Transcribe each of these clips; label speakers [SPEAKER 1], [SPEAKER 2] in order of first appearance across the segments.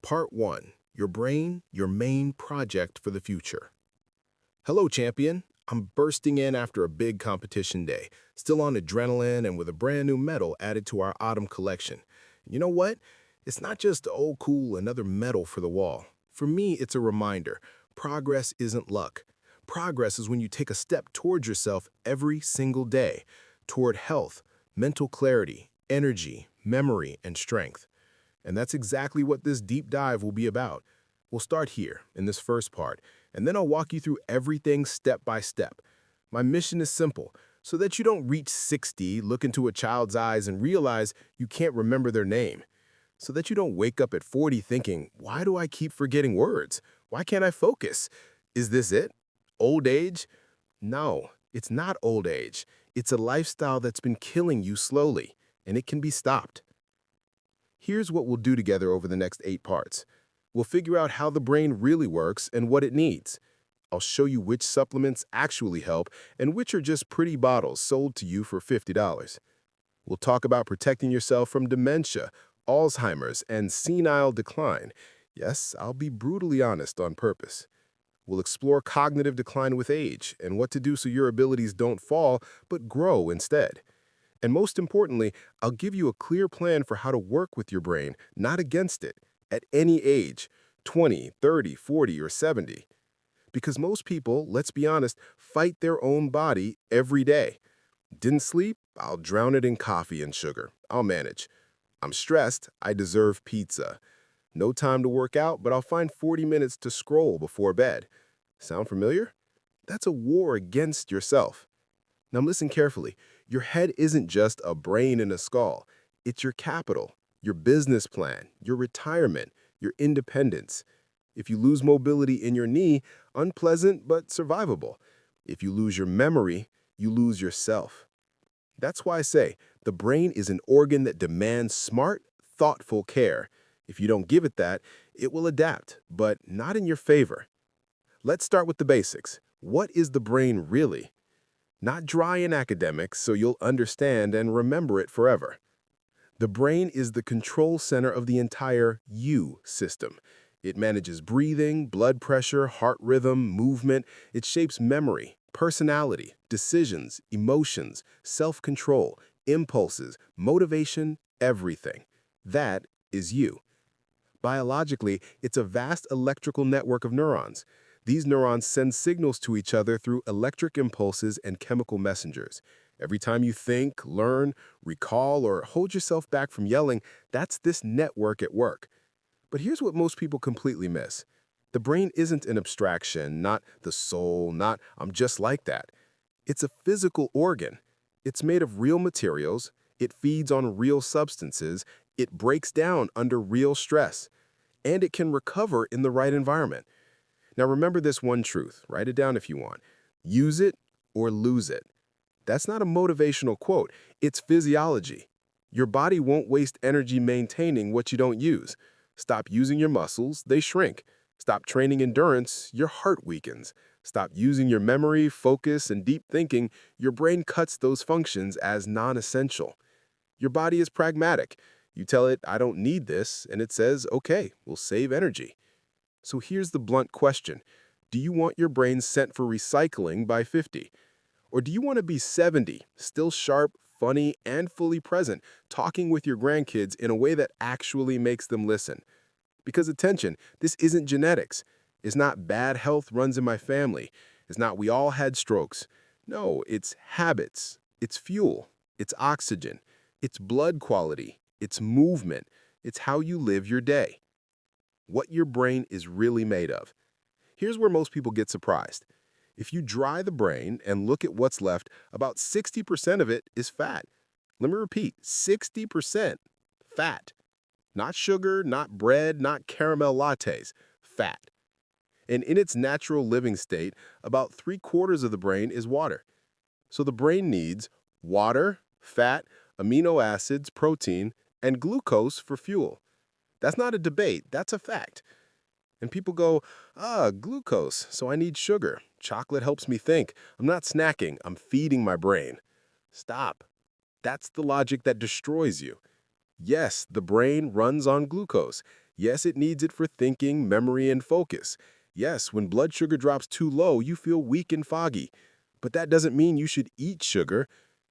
[SPEAKER 1] Part 1. Your brain, your main project for the future. Hello, champion. I'm bursting in after a big competition day, still on adrenaline and with a brand new medal added to our autumn collection. You know what? It's not just, oh cool, another medal for the wall. For me, it's a reminder. Progress isn't luck. Progress is when you take a step towards yourself every single day, toward health, mental clarity, energy, memory, and strength. And that's exactly what this deep dive will be about. We'll start here, in this first part, and then I'll walk you through everything step by step. My mission is simple, so that you don't reach 60, look into a child's eyes, and realize you can't remember their name. So that you don't wake up at 40 thinking, why do I keep forgetting words? Why can't I focus? Is this it? Old age? No, it's not old age. It's a lifestyle that's been killing you slowly, and it can be stopped. Here's what we'll do together over the next 8 parts. We'll figure out how the brain really works and what it needs. I'll show you which supplements actually help and which are just pretty bottles sold to you for $50. We'll talk about protecting yourself from dementia, Alzheimer's, and senile decline. Yes, I'll be brutally honest on purpose. We'll explore cognitive decline with age and what to do so your abilities don't fall but grow instead. And most importantly, I'll give you a clear plan for how to work with your brain, not against it, at any age, 20, 30, 40, or 70. Because most people, let's be honest, fight their own body every day. Didn't sleep? I'll drown it in coffee and sugar. I'll manage. I'm stressed? I deserve pizza. No time to work out, but I'll find 40 minutes to scroll before bed. Sound familiar? That's a war against yourself. Now listen carefully. Your head isn't just a brain and a skull. It's your capital, your business plan, your retirement, your independence. If you lose mobility in your knee, unpleasant but survivable. If you lose your memory, you lose yourself. That's why I say the brain is an organ that demands smart, thoughtful care. If you don't give it that, it will adapt, but not in your favor. Let's start with the basics. What is the brain really? Not dry in academics, so you'll understand and remember it forever. The brain is the control center of the entire you system. It manages breathing, blood pressure, heart rhythm, movement. It shapes memory, personality, decisions, emotions, self-control, impulses, motivation, everything. That is you. Biologically, it's a vast electrical network of neurons. These neurons send signals to each other through electric impulses and chemical messengers. Every time you think, learn, recall, or hold yourself back from yelling, that's this network at work. But here's what most people completely miss. The brain isn't an abstraction, not the soul, not I'm just like that. It's a physical organ. It's made of real materials, it feeds on real substances, it breaks down under real stress, and it can recover in the right environment. Now remember this one truth, write it down if you want. Use it or lose it. That's not a motivational quote, it's physiology. Your body won't waste energy maintaining what you don't use. Stop using your muscles, they shrink. Stop training endurance, your heart weakens. Stop using your memory, focus, and deep thinking, your brain cuts those functions as non-essential. Your body is pragmatic. You tell it, I don't need this, and it says, okay, we'll save energy. So here's the blunt question. Do you want your brain sent for recycling by 50? Or do you want to be 70, still sharp, funny, and fully present, talking with your grandkids in a way that actually makes them listen? Because attention, this isn't genetics. It's not bad health runs in my family. It's not we all had strokes. No, it's habits. It's fuel. It's oxygen. It's blood quality. It's movement. It's how you live your day. What your brain is really made of. Here's where most people get surprised. If you dry the brain and look at what's left, about 60% of it is fat. Let me repeat, 60% fat. Not sugar, not bread, not caramel lattes, fat. And in its natural living state, about 3/4 of the brain is water. So the brain needs water, fat, amino acids, protein, and glucose for fuel. That's not a debate, that's a fact. And people go, glucose, so I need sugar. Chocolate helps me think. I'm not snacking, I'm feeding my brain. Stop. That's the logic that destroys you. Yes, the brain runs on glucose. Yes, it needs it for thinking, memory, and focus. Yes, when blood sugar drops too low, you feel weak and foggy. But that doesn't mean you should eat sugar.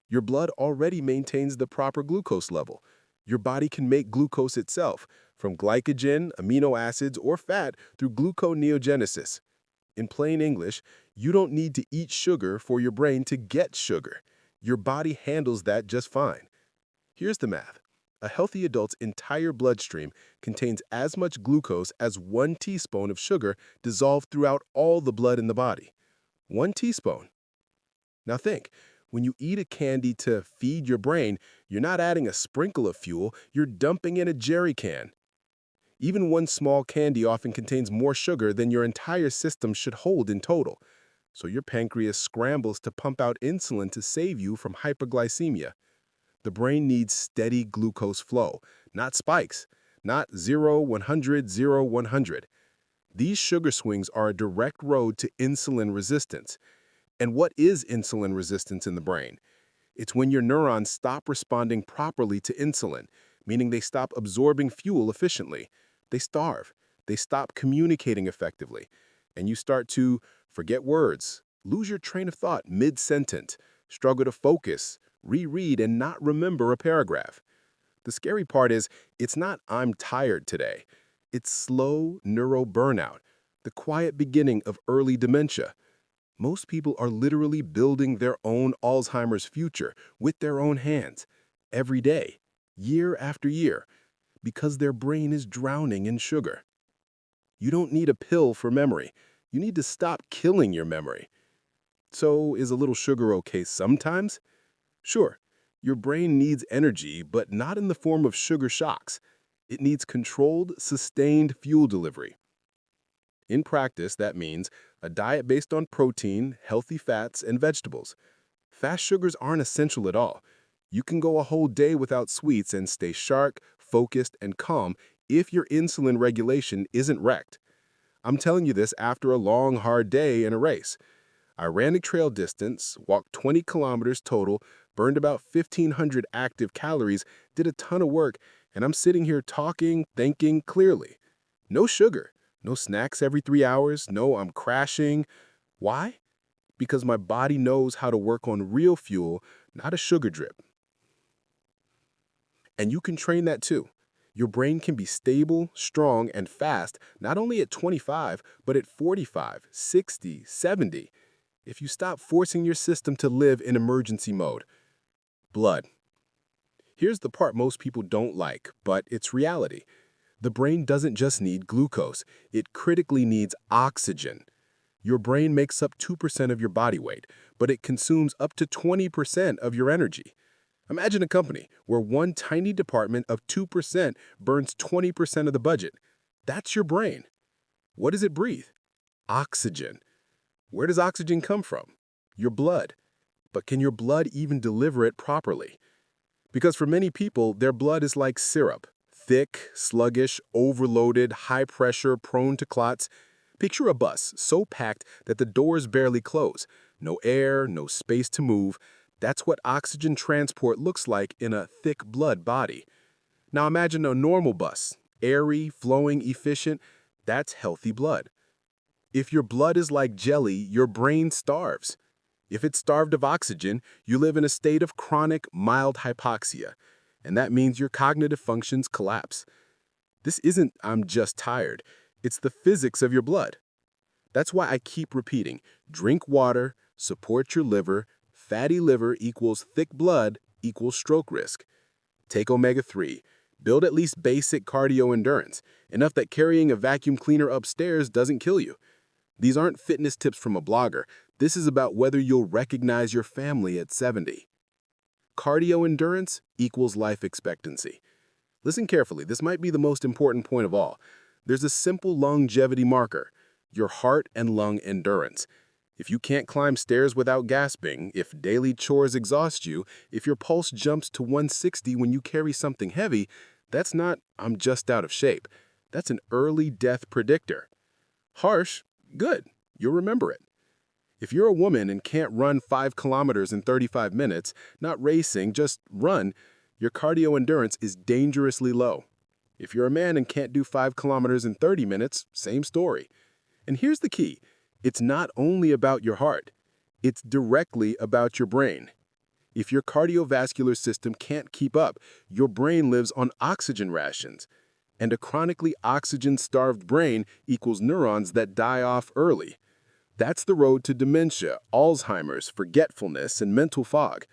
[SPEAKER 1] Your blood already maintains the proper glucose level. Your body can make glucose itself, from glycogen, amino acids, or fat through gluconeogenesis. In plain English, you don't need to eat sugar for your brain to get sugar. Your body handles that just fine. Here's the math. A healthy adult's entire bloodstream contains as much glucose as 1 teaspoon of sugar dissolved throughout all the blood in the body. 1 teaspoon. Now think, when you eat a candy to feed your brain, you're not adding a sprinkle of fuel, you're dumping in a jerry can. Even one small candy often contains more sugar than your entire system should hold in total. So your pancreas scrambles to pump out insulin to save you from hyperglycemia. The brain needs steady glucose flow, not spikes, not 0, 100, 0, 100. These sugar swings are a direct road to insulin resistance. And what is insulin resistance in the brain? It's when your neurons stop responding properly to insulin, meaning they stop absorbing fuel efficiently. They starve. They stop communicating effectively. And you start to forget words, lose your train of thought mid-sentence, struggle to focus, reread, and not remember a paragraph. The scary part is, it's not "I'm tired today." It's slow neuro burnout, the quiet beginning of early dementia. Most people are literally building their own Alzheimer's future with their own hands, every day, year after year, because their brain is drowning in sugar. You don't need a pill for memory. You need to stop killing your memory. So, is a little sugar okay sometimes? Sure, your brain needs energy, but not in the form of sugar shocks. It needs controlled, sustained fuel delivery. In practice, that means a diet based on protein, healthy fats, and vegetables. Fast sugars aren't essential at all. You can go a whole day without sweets and stay sharp, focused, and calm if your insulin regulation isn't wrecked. I'm telling you this after a long, hard day in a race. I ran a trail distance, walked 20 kilometers total, burned about 1,500 active calories, did a ton of work, and I'm sitting here talking, thinking clearly. No sugar, no snacks every 3 hours, no I'm crashing. Why? Because my body knows how to work on real fuel, not a sugar drip. And you can train that too. Your brain can be stable, strong, and fast, not only at 25, but at 45, 60, 70. If you stop forcing your system to live in emergency mode. Blood. Here's the part most people don't like, but it's reality. The brain doesn't just need glucose, it critically needs oxygen. Your brain makes up 2% of your body weight, but it consumes up to 20% of your energy. Imagine a company where one tiny department of 2% burns 20% of the budget. That's your brain. What does it breathe? Oxygen. Where does oxygen come from? Your blood. But can your blood even deliver it properly? Because for many people, their blood is like syrup. Thick, sluggish, overloaded, high pressure, prone to clots. Picture a bus so packed that the doors barely close. No air, no space to move. That's what oxygen transport looks like in a thick blood body. Now imagine a normal bus. Airy, flowing, efficient. That's healthy blood. If your blood is like jelly, your brain starves. If it's starved of oxygen, you live in a state of chronic, mild hypoxia, and that means your cognitive functions collapse. This isn't "I'm just tired." It's the physics of your blood. That's why I keep repeating, drink water, support your liver, fatty liver equals thick blood equals stroke risk. Take omega-3, build at least basic cardio endurance, enough that carrying a vacuum cleaner upstairs doesn't kill you. These aren't fitness tips from a blogger. This is about whether you'll recognize your family at 70. Cardio endurance equals life expectancy. Listen carefully, this might be the most important point of all. There's a simple longevity marker, your heart and lung endurance. If you can't climb stairs without gasping, if daily chores exhaust you, if your pulse jumps to 160 when you carry something heavy, that's not "I'm just out of shape." That's an early death predictor. Harsh? Good. You'll remember it. If you're a woman and can't run 5 kilometers in 35 minutes, not racing, just run, your cardio endurance is dangerously low. If you're a man and can't do 5 kilometers in 30 minutes, same story. And here's the key. It's not only about your heart. It's directly about your brain. If your cardiovascular system can't keep up, your brain lives on oxygen rations. And a chronically oxygen-starved brain equals neurons that die off early. That's the road to dementia, Alzheimer's, forgetfulness, and mental fog.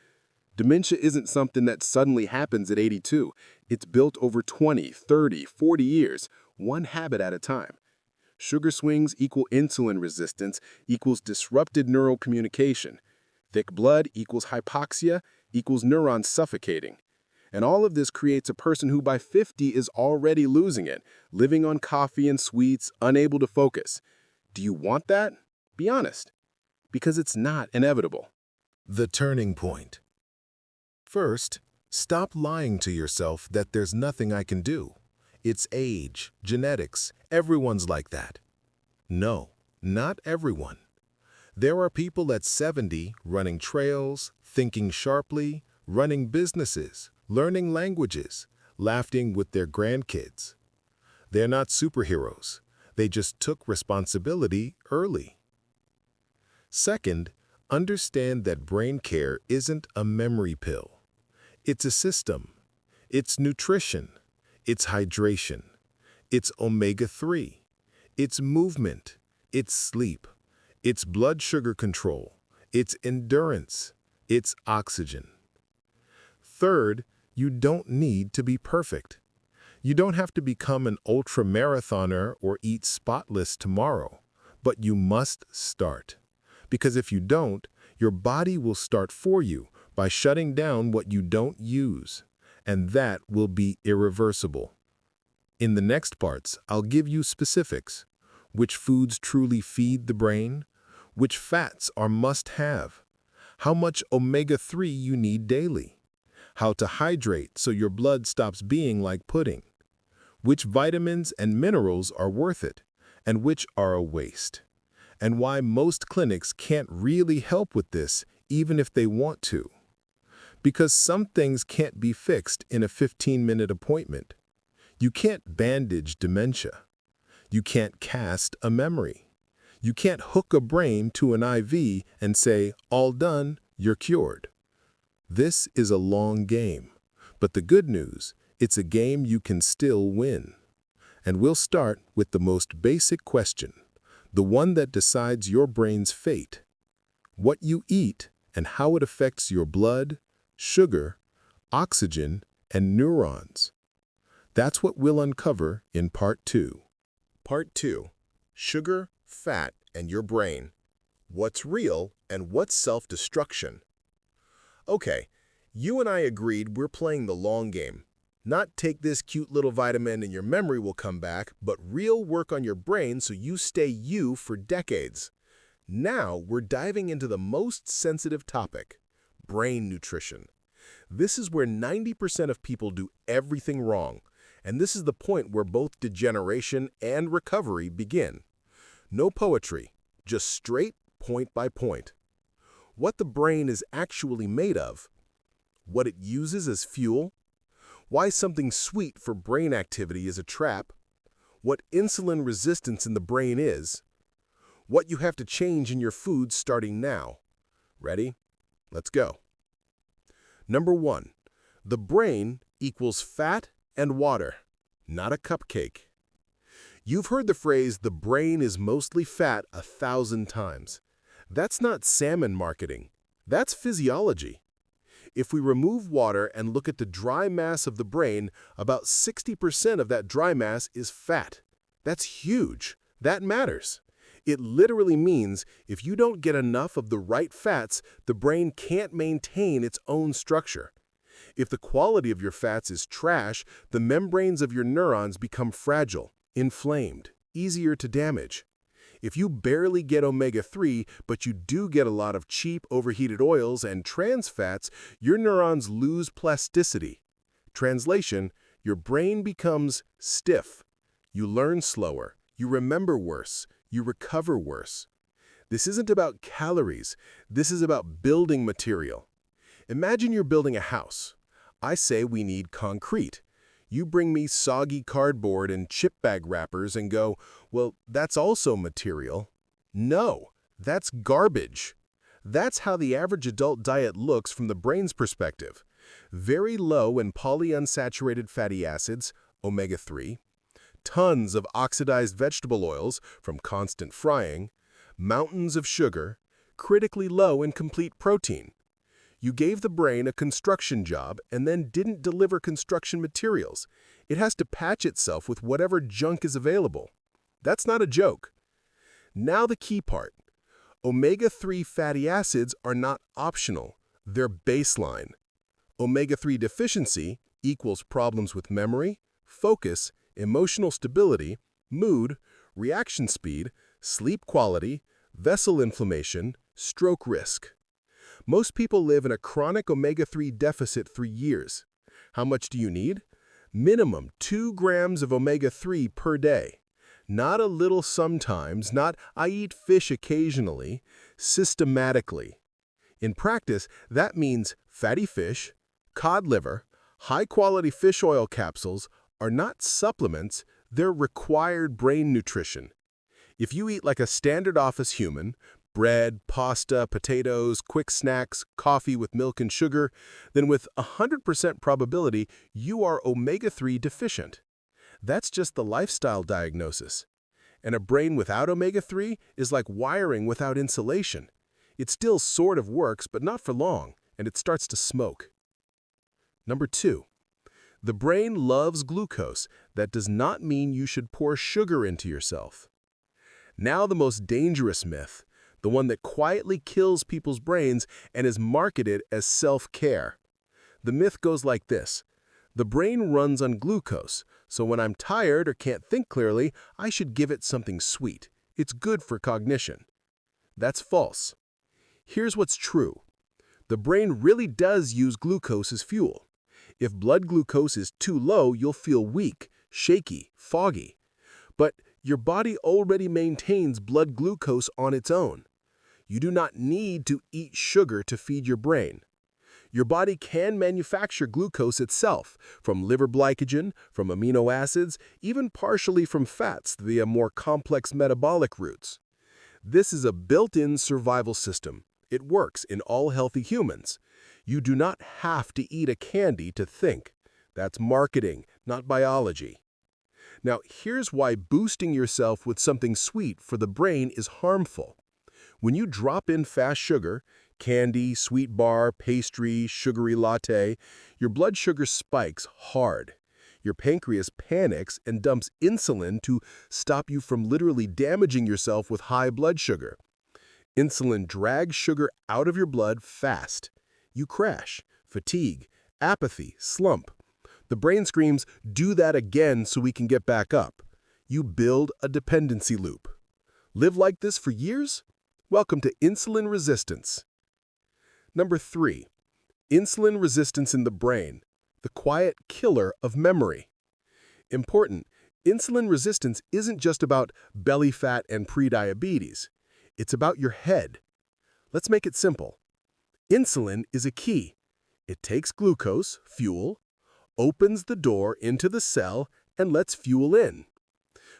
[SPEAKER 1] Dementia isn't something that suddenly happens at 82. It's built over 20, 30, 40 years, one habit at a time. Sugar swings equal insulin resistance equals disrupted neural communication. Thick blood equals hypoxia equals neurons suffocating. And all of this creates a person who by 50 is already losing it, living on coffee and sweets, unable to focus. Do you want that? Be honest. Because it's not inevitable.
[SPEAKER 2] The turning point. First, stop lying to yourself that there's nothing I can do. It's age, genetics, everyone's like that. No, not everyone. There are people at 70 running trails, thinking sharply, running businesses, learning languages, laughing with their grandkids. They're not superheroes. They just took responsibility early. Second, understand that brain care isn't a memory pill. It's a system. It's nutrition. It's hydration. It's omega-3. It's movement. It's sleep. It's blood sugar control. It's endurance. It's oxygen. Third, you don't need to be perfect. You don't have to become an ultra-marathoner or eat spotless tomorrow, but you must start. Because if you don't, your body will start for you by shutting down what you don't use, and that will be irreversible. In the next parts, I'll give you specifics. Which foods truly feed the brain? Which fats are must-have? How much omega-3 you need daily? How to hydrate so your blood stops being like pudding? Which vitamins and minerals are worth it, and which are a waste? And why most clinics can't really help with this, even if they want to. Because some things can't be fixed in a 15-minute appointment. You can't bandage dementia. You can't cast a memory. You can't hook a brain to an IV and say, all done, you're cured. This is a long game. But the good news, it's a game you can still win. And we'll start with the most basic question, the one that decides your brain's fate. What you eat and how it affects your blood, sugar, oxygen, and neurons. That's what we'll uncover in Part 2.
[SPEAKER 1] Part 2. Sugar, fat, and your brain. What's real and what's self-destruction? Okay, you and I agreed we're playing the long game. Not take this cute little vitamin and your memory will come back, but real work on your brain so you stay you for decades. Now we're diving into the most sensitive topic, brain nutrition. This is where 90% of people do everything wrong, and this is the point where both degeneration and recovery begin. No poetry, just straight point by point. What the brain is actually made of, what it uses as fuel, why something sweet for brain activity is a trap, what insulin resistance in the brain is, what you have to change in your food starting now. Ready? Let's go. Number 1. The brain equals fat and water, not a cupcake. You've heard the phrase, the brain is mostly fat 1,000 times. That's not salmon marketing. That's physiology. If we remove water and look at the dry mass of the brain, about 60% of that dry mass is fat. That's huge. That matters. It literally means if you don't get enough of the right fats, the brain can't maintain its own structure. If the quality of your fats is trash, the membranes of your neurons become fragile, inflamed, easier to damage. If you barely get omega-3, but you do get a lot of cheap, overheated oils and trans fats, your neurons lose plasticity. Translation, your brain becomes stiff. You learn slower. You remember worse. You recover worse. This isn't about calories. This is about building material. Imagine you're building a house. I say we need concrete. You bring me soggy cardboard and chip bag wrappers and go, well, that's also material. No, that's garbage. That's how the average adult diet looks from the brain's perspective. Very low in polyunsaturated fatty acids, omega-3, tons of oxidized vegetable oils from constant frying, mountains of sugar, critically low in complete protein. You gave the brain a construction job and then didn't deliver construction materials. It has to patch itself with whatever junk is available. That's not a joke. Now the key part. Omega-3 fatty acids are not optional. They're baseline. Omega-3 deficiency equals problems with memory, focus, emotional stability, mood, reaction speed, sleep quality, vessel inflammation, stroke risk. Most people live in a chronic omega-3 deficit for years. How much do you need? Minimum 2 grams of omega-3 per day. Not a little sometimes, not I eat fish occasionally, systematically. In practice, that means fatty fish, cod liver, high-quality fish oil capsules are not supplements, they're required brain nutrition. If you eat like a standard office human, bread, pasta, potatoes, quick snacks, coffee with milk and sugar, then with 100% probability you are omega-3 deficient. That's just the lifestyle diagnosis. And a brain without omega-3 is like wiring without insulation. It still sort of works, but not for long, and it starts to smoke. Number 2. The brain loves glucose. That does not mean you should pour sugar into yourself. Now the most dangerous myth, the one that quietly kills people's brains and is marketed as self-care. The myth goes like this. The brain runs on glucose, so when I'm tired or can't think clearly, I should give it something sweet. It's good for cognition. That's false. Here's what's true. The brain really does use glucose as fuel. If blood glucose is too low, you'll feel weak, shaky, foggy. But your body already maintains blood glucose on its own. You do not need to eat sugar to feed your brain. Your body can manufacture glucose itself, from liver glycogen, from amino acids, even partially from fats via more complex metabolic routes. This is a built-in survival system. It works in all healthy humans. You do not have to eat a candy to think. That's marketing, not biology. Now, here's why boosting yourself with something sweet for the brain is harmful. When you drop in fast sugar, candy, sweet bar, pastry, sugary latte, your blood sugar spikes hard. Your pancreas panics and dumps insulin to stop you from literally damaging yourself with high blood sugar. Insulin drags sugar out of your blood fast. You crash, fatigue, apathy, slump. The brain screams, do that again so we can get back up. You build a dependency loop. Live like this for years? Welcome to insulin resistance. Number 3. Insulin resistance in the brain, the quiet killer of memory. Important, insulin resistance isn't just about belly fat and prediabetes. It's about your head. Let's make it simple. Insulin is a key. It takes glucose, fuel, opens the door into the cell, and lets fuel in.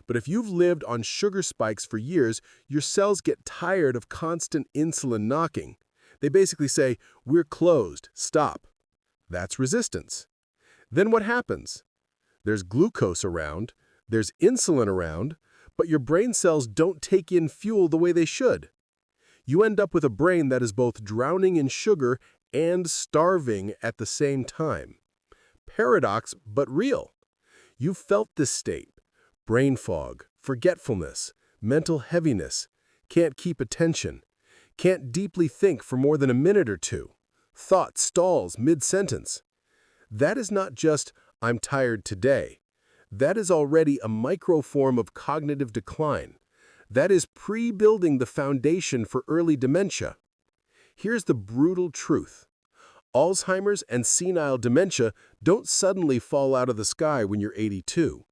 [SPEAKER 1] But if you've lived on sugar spikes for years, your cells get tired of constant insulin knocking. They basically say, we're closed, stop. That's resistance. Then what happens? There's glucose around, there's insulin around, but your brain cells don't take in fuel the way they should. You end up with a brain that is both drowning in sugar and starving at the same time. Paradox, but real. You've felt this state. Brain fog, forgetfulness, mental heaviness, can't keep attention, can't deeply think for more than a minute or two. Thought stalls mid-sentence. That is not just, I'm tired today. That is already a micro form of cognitive decline. That is pre-building the foundation for early dementia. Here's the brutal truth. Alzheimer's and senile dementia don't suddenly fall out of the sky when you're 82.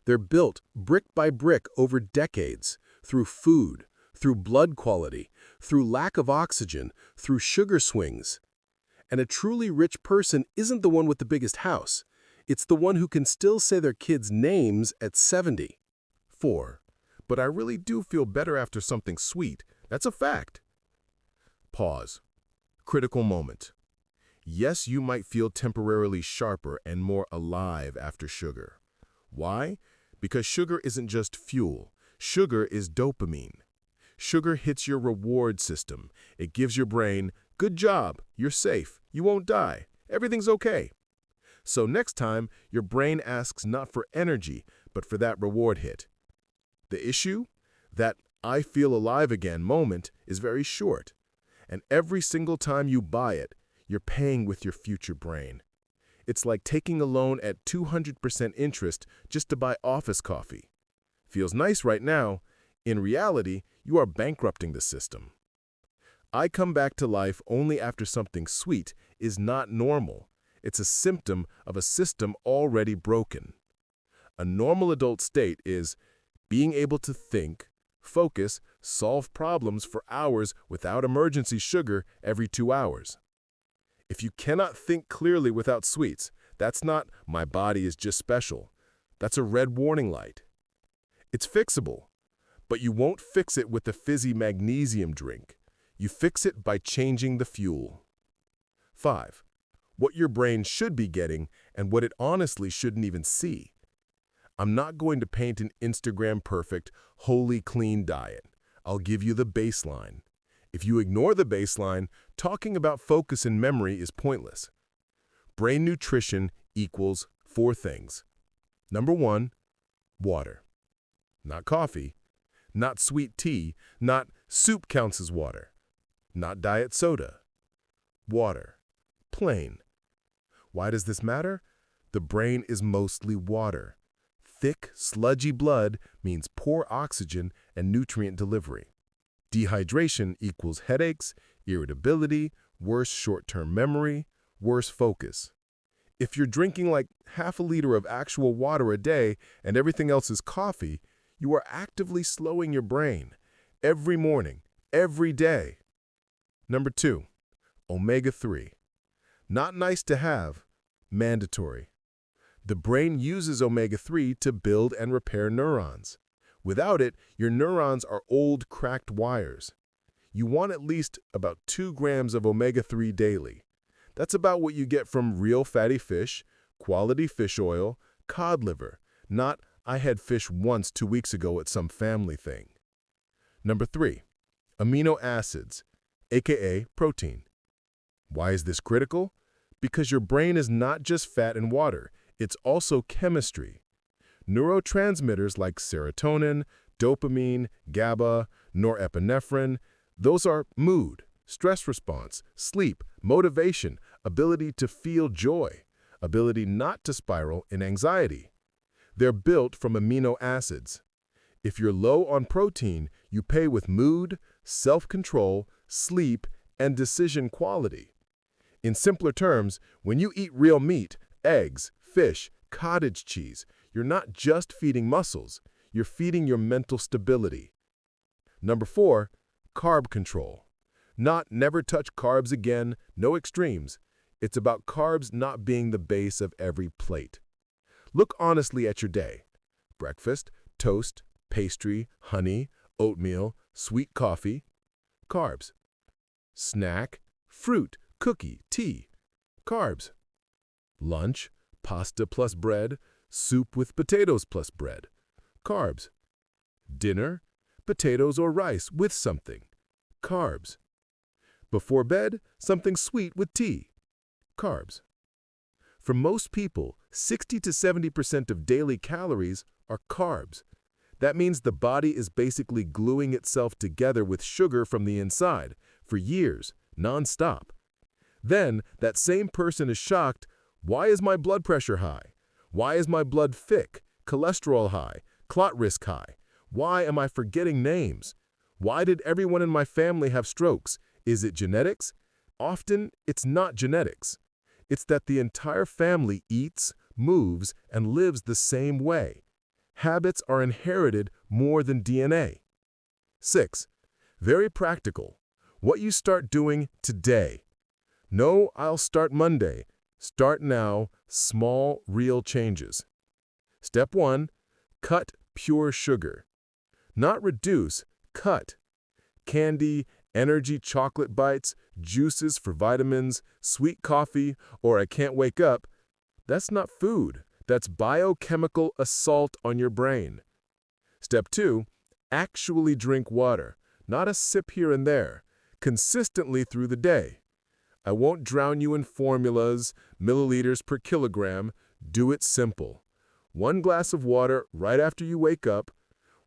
[SPEAKER 1] They're built brick by brick over decades, through food, through blood quality, through lack of oxygen, through sugar swings. And a truly rich person isn't the one with the biggest house.
[SPEAKER 2] It's the one who can still say their kids' names at 70. 4. But I really do feel better after something sweet. That's a fact. Pause. Critical moment. Yes, you might feel temporarily sharper and more alive after sugar. Why? Because sugar isn't just fuel. Sugar is dopamine. Sugar hits your reward system. It gives your brain, good job, you're safe, you won't die, everything's okay. So next time, your brain asks not for energy, but for that reward hit. The issue? That I feel alive again moment is very short. And every single time you buy it, you're paying with your future brain. It's like taking a loan at 200% interest just to buy office coffee. Feels nice right now. In reality, you are bankrupting the system. I come back to life only after something sweet is not normal. It's a symptom of a system already broken. A normal adult state is being able to think, focus, solve problems for hours without emergency sugar every 2 hours. If you cannot think clearly without sweets, that's not my body is just special. That's a red warning light. It's fixable, but you won't fix it with a fizzy magnesium drink. You fix it by changing the fuel. 5. What your brain should be getting and what it honestly shouldn't even see. I'm not going to paint an Instagram-perfect, wholly clean diet. I'll give you the baseline. If you ignore the baseline, talking about focus and memory is pointless. Brain nutrition equals 4 things. Number 1, water. Not coffee, not sweet tea, not soup counts as water, not diet soda. Water. Plain. Why does this matter? The brain is mostly water. Thick, sludgy blood means poor oxygen and nutrient delivery. Dehydration equals headaches, irritability, worse short-term memory, worse focus. If you're drinking like half a liter of actual water a day and everything else is coffee, you are actively slowing your brain every morning, every day. Number 2, omega-3. Not nice to have, mandatory. The brain uses omega-3 to build and repair neurons. Without it, your neurons are old, cracked wires. You want at least about 2 grams of omega-3 daily. That's about what you get from real fatty fish, quality fish oil, cod liver, not I had fish once 2 weeks ago at some family thing. Number 3, amino acids, aka protein. Why is this critical? Because your brain is not just fat and water, it's also chemistry. Neurotransmitters like serotonin, dopamine, GABA, norepinephrine, those are mood, stress response, sleep, motivation, ability to feel joy, ability not to spiral in anxiety. They're built from amino acids. If you're low on protein, you pay with mood, self-control, sleep, and decision quality. In simpler terms, when you eat real meat, eggs, fish, cottage cheese, you're not just feeding muscles, you're feeding your mental stability. Number 4, carb control. Not never touch carbs again, no extremes. It's about carbs not being the base of every plate. Look honestly at your day. Breakfast, toast, pastry, honey, oatmeal, sweet coffee, carbs. Snack, fruit, cookie, tea, carbs. Lunch, pasta plus bread, soup with potatoes plus bread, carbs. Dinner, potatoes or rice with something, carbs. Before bed, something sweet with tea, carbs. For most people, 60 to 70% of daily calories are carbs. That means the body is basically gluing itself together with sugar from the inside for years, non-stop. Then, that same person is shocked, why is my blood pressure high? Why is my blood thick, cholesterol high, clot risk high? Why am I forgetting names? Why did everyone in my family have strokes? Is it genetics? Often, it's not genetics. It's that the entire family eats, moves, and lives the same way. Habits are inherited more than DNA. 6. Very practical. What you start doing today. No, I'll start Monday. Start now, small, real changes. Step 1, cut pure sugar. Not reduce, cut. Candy, energy chocolate bites, juices for vitamins, sweet coffee, or I can't wake up. That's not food. That's biochemical assault on your brain. Step 2, actually drink water, not a sip here and there, consistently through the day. I won't drown you in formulas, milliliters per kilogram. Do it simple. 1 glass of water right after you wake up,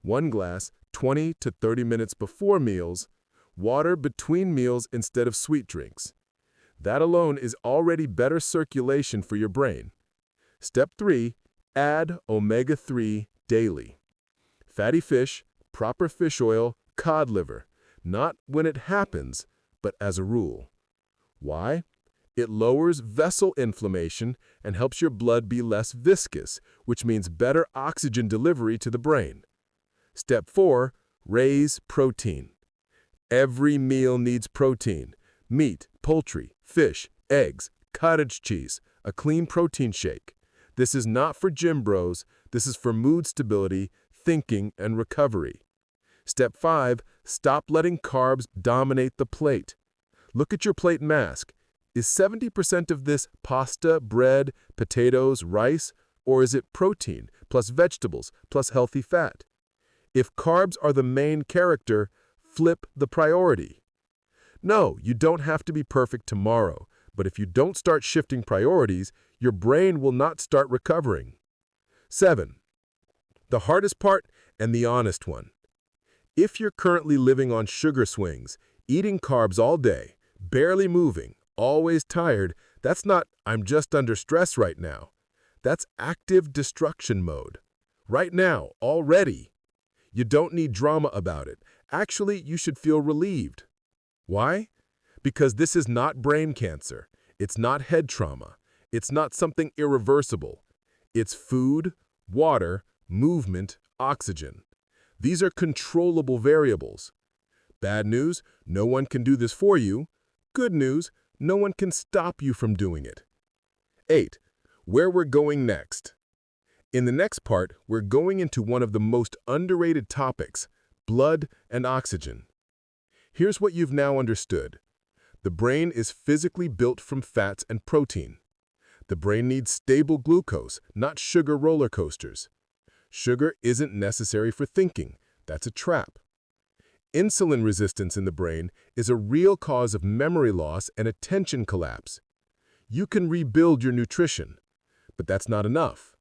[SPEAKER 2] 1 glass 20 to 30 minutes before meals, water between meals instead of sweet drinks. That alone is already better circulation for your brain. Step 3, add omega-3 daily. Fatty fish, proper fish oil, cod liver, not when it happens, but as a rule. Why? It lowers vessel inflammation and helps your blood be less viscous, which means better oxygen delivery to the brain. Step 4, raise protein. Every meal needs protein. Meat, poultry, fish, eggs, cottage cheese, a clean protein shake. This is not for gym bros. This is for mood stability, thinking, and recovery. Step 5, stop letting carbs dominate the plate. Look at your plate mask. Is 70% of this pasta, bread, potatoes, rice, or is it protein, plus vegetables, plus healthy fat? If carbs are the main character, flip the priority. No, you don't have to be perfect tomorrow, but if you don't start shifting priorities, your brain will not start recovering. 7. The hardest part and the honest one. If you're currently living on sugar swings, eating carbs all day, barely moving, always tired, that's not "I'm just under stress right now." That's active destruction mode. Right now, already. You don't need drama about it. Actually, you should feel relieved. Why? Because this is not brain cancer. It's not head trauma. It's not something irreversible. It's food, water, movement, oxygen. These are controllable variables. Bad news, no one can do this for you. Good news, no one can stop you from doing it. 8. Where we're going next. In the next part, we're going into one of the most underrated topics, blood and oxygen. Here's what you've now understood. The brain is physically built from fats and protein. The brain needs stable glucose, not sugar roller coasters. Sugar isn't necessary for thinking. That's a trap. Insulin resistance in the brain is a real cause of memory loss and attention collapse. You can rebuild your nutrition, but that's not enough.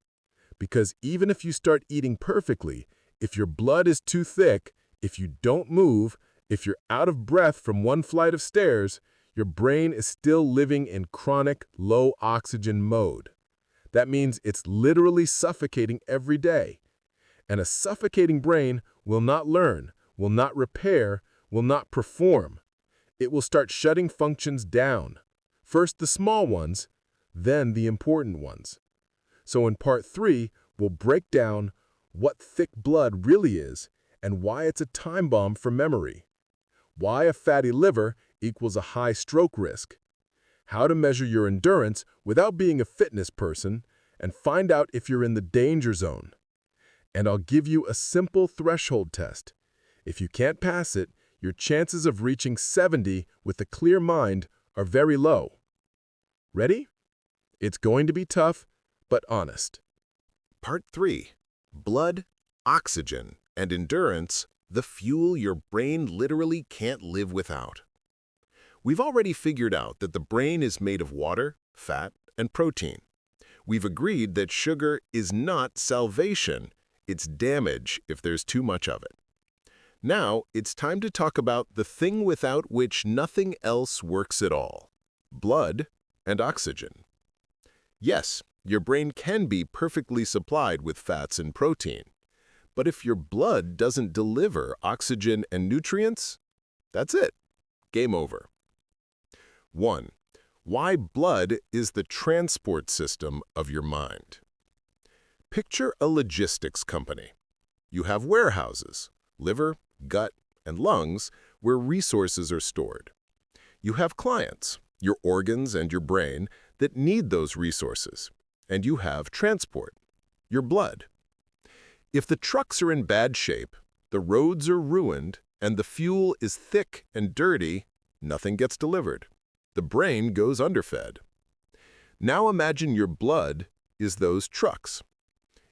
[SPEAKER 2] Because even if you start eating perfectly, if your blood is too thick, if you don't move, if you're out of breath from one flight of stairs, your brain is still living in chronic low oxygen mode. That means it's literally suffocating every day. And a suffocating brain will not learn, will not repair, will not perform. It will start shutting functions down. First the small ones, then the important ones. So in part 3, we'll break down what thick blood really is and why it's a time bomb for memory. Why a fatty liver equals a high stroke risk. How to measure your endurance without being a fitness person and find out if you're in the danger zone. And I'll give you a simple threshold test. If you can't pass it, your chances of reaching 70 with a clear mind are very low. Ready? It's going to be tough, but honest.
[SPEAKER 1] Part 3. Blood, oxygen, and endurance, the fuel your brain literally can't live without. We've already figured out that the brain is made of water, fat, and protein. We've agreed that sugar is not salvation. It's damage if there's too much of it. Now, it's time to talk about the thing without which nothing else works at all: blood and oxygen. Yes, your brain can be perfectly supplied with fats and protein. But if your blood doesn't deliver oxygen and nutrients, that's it. Game over. 1. Why blood is the transport system of your mind. Picture a logistics company. You have warehouses, liver, gut, and lungs, where resources are stored. You have clients, your organs and your brain,
[SPEAKER 2] that need those resources, and you have transport, your blood. If the trucks are in bad shape, the roads are ruined, and the fuel is thick and dirty, nothing gets delivered. The brain goes underfed. Now imagine your blood is those trucks.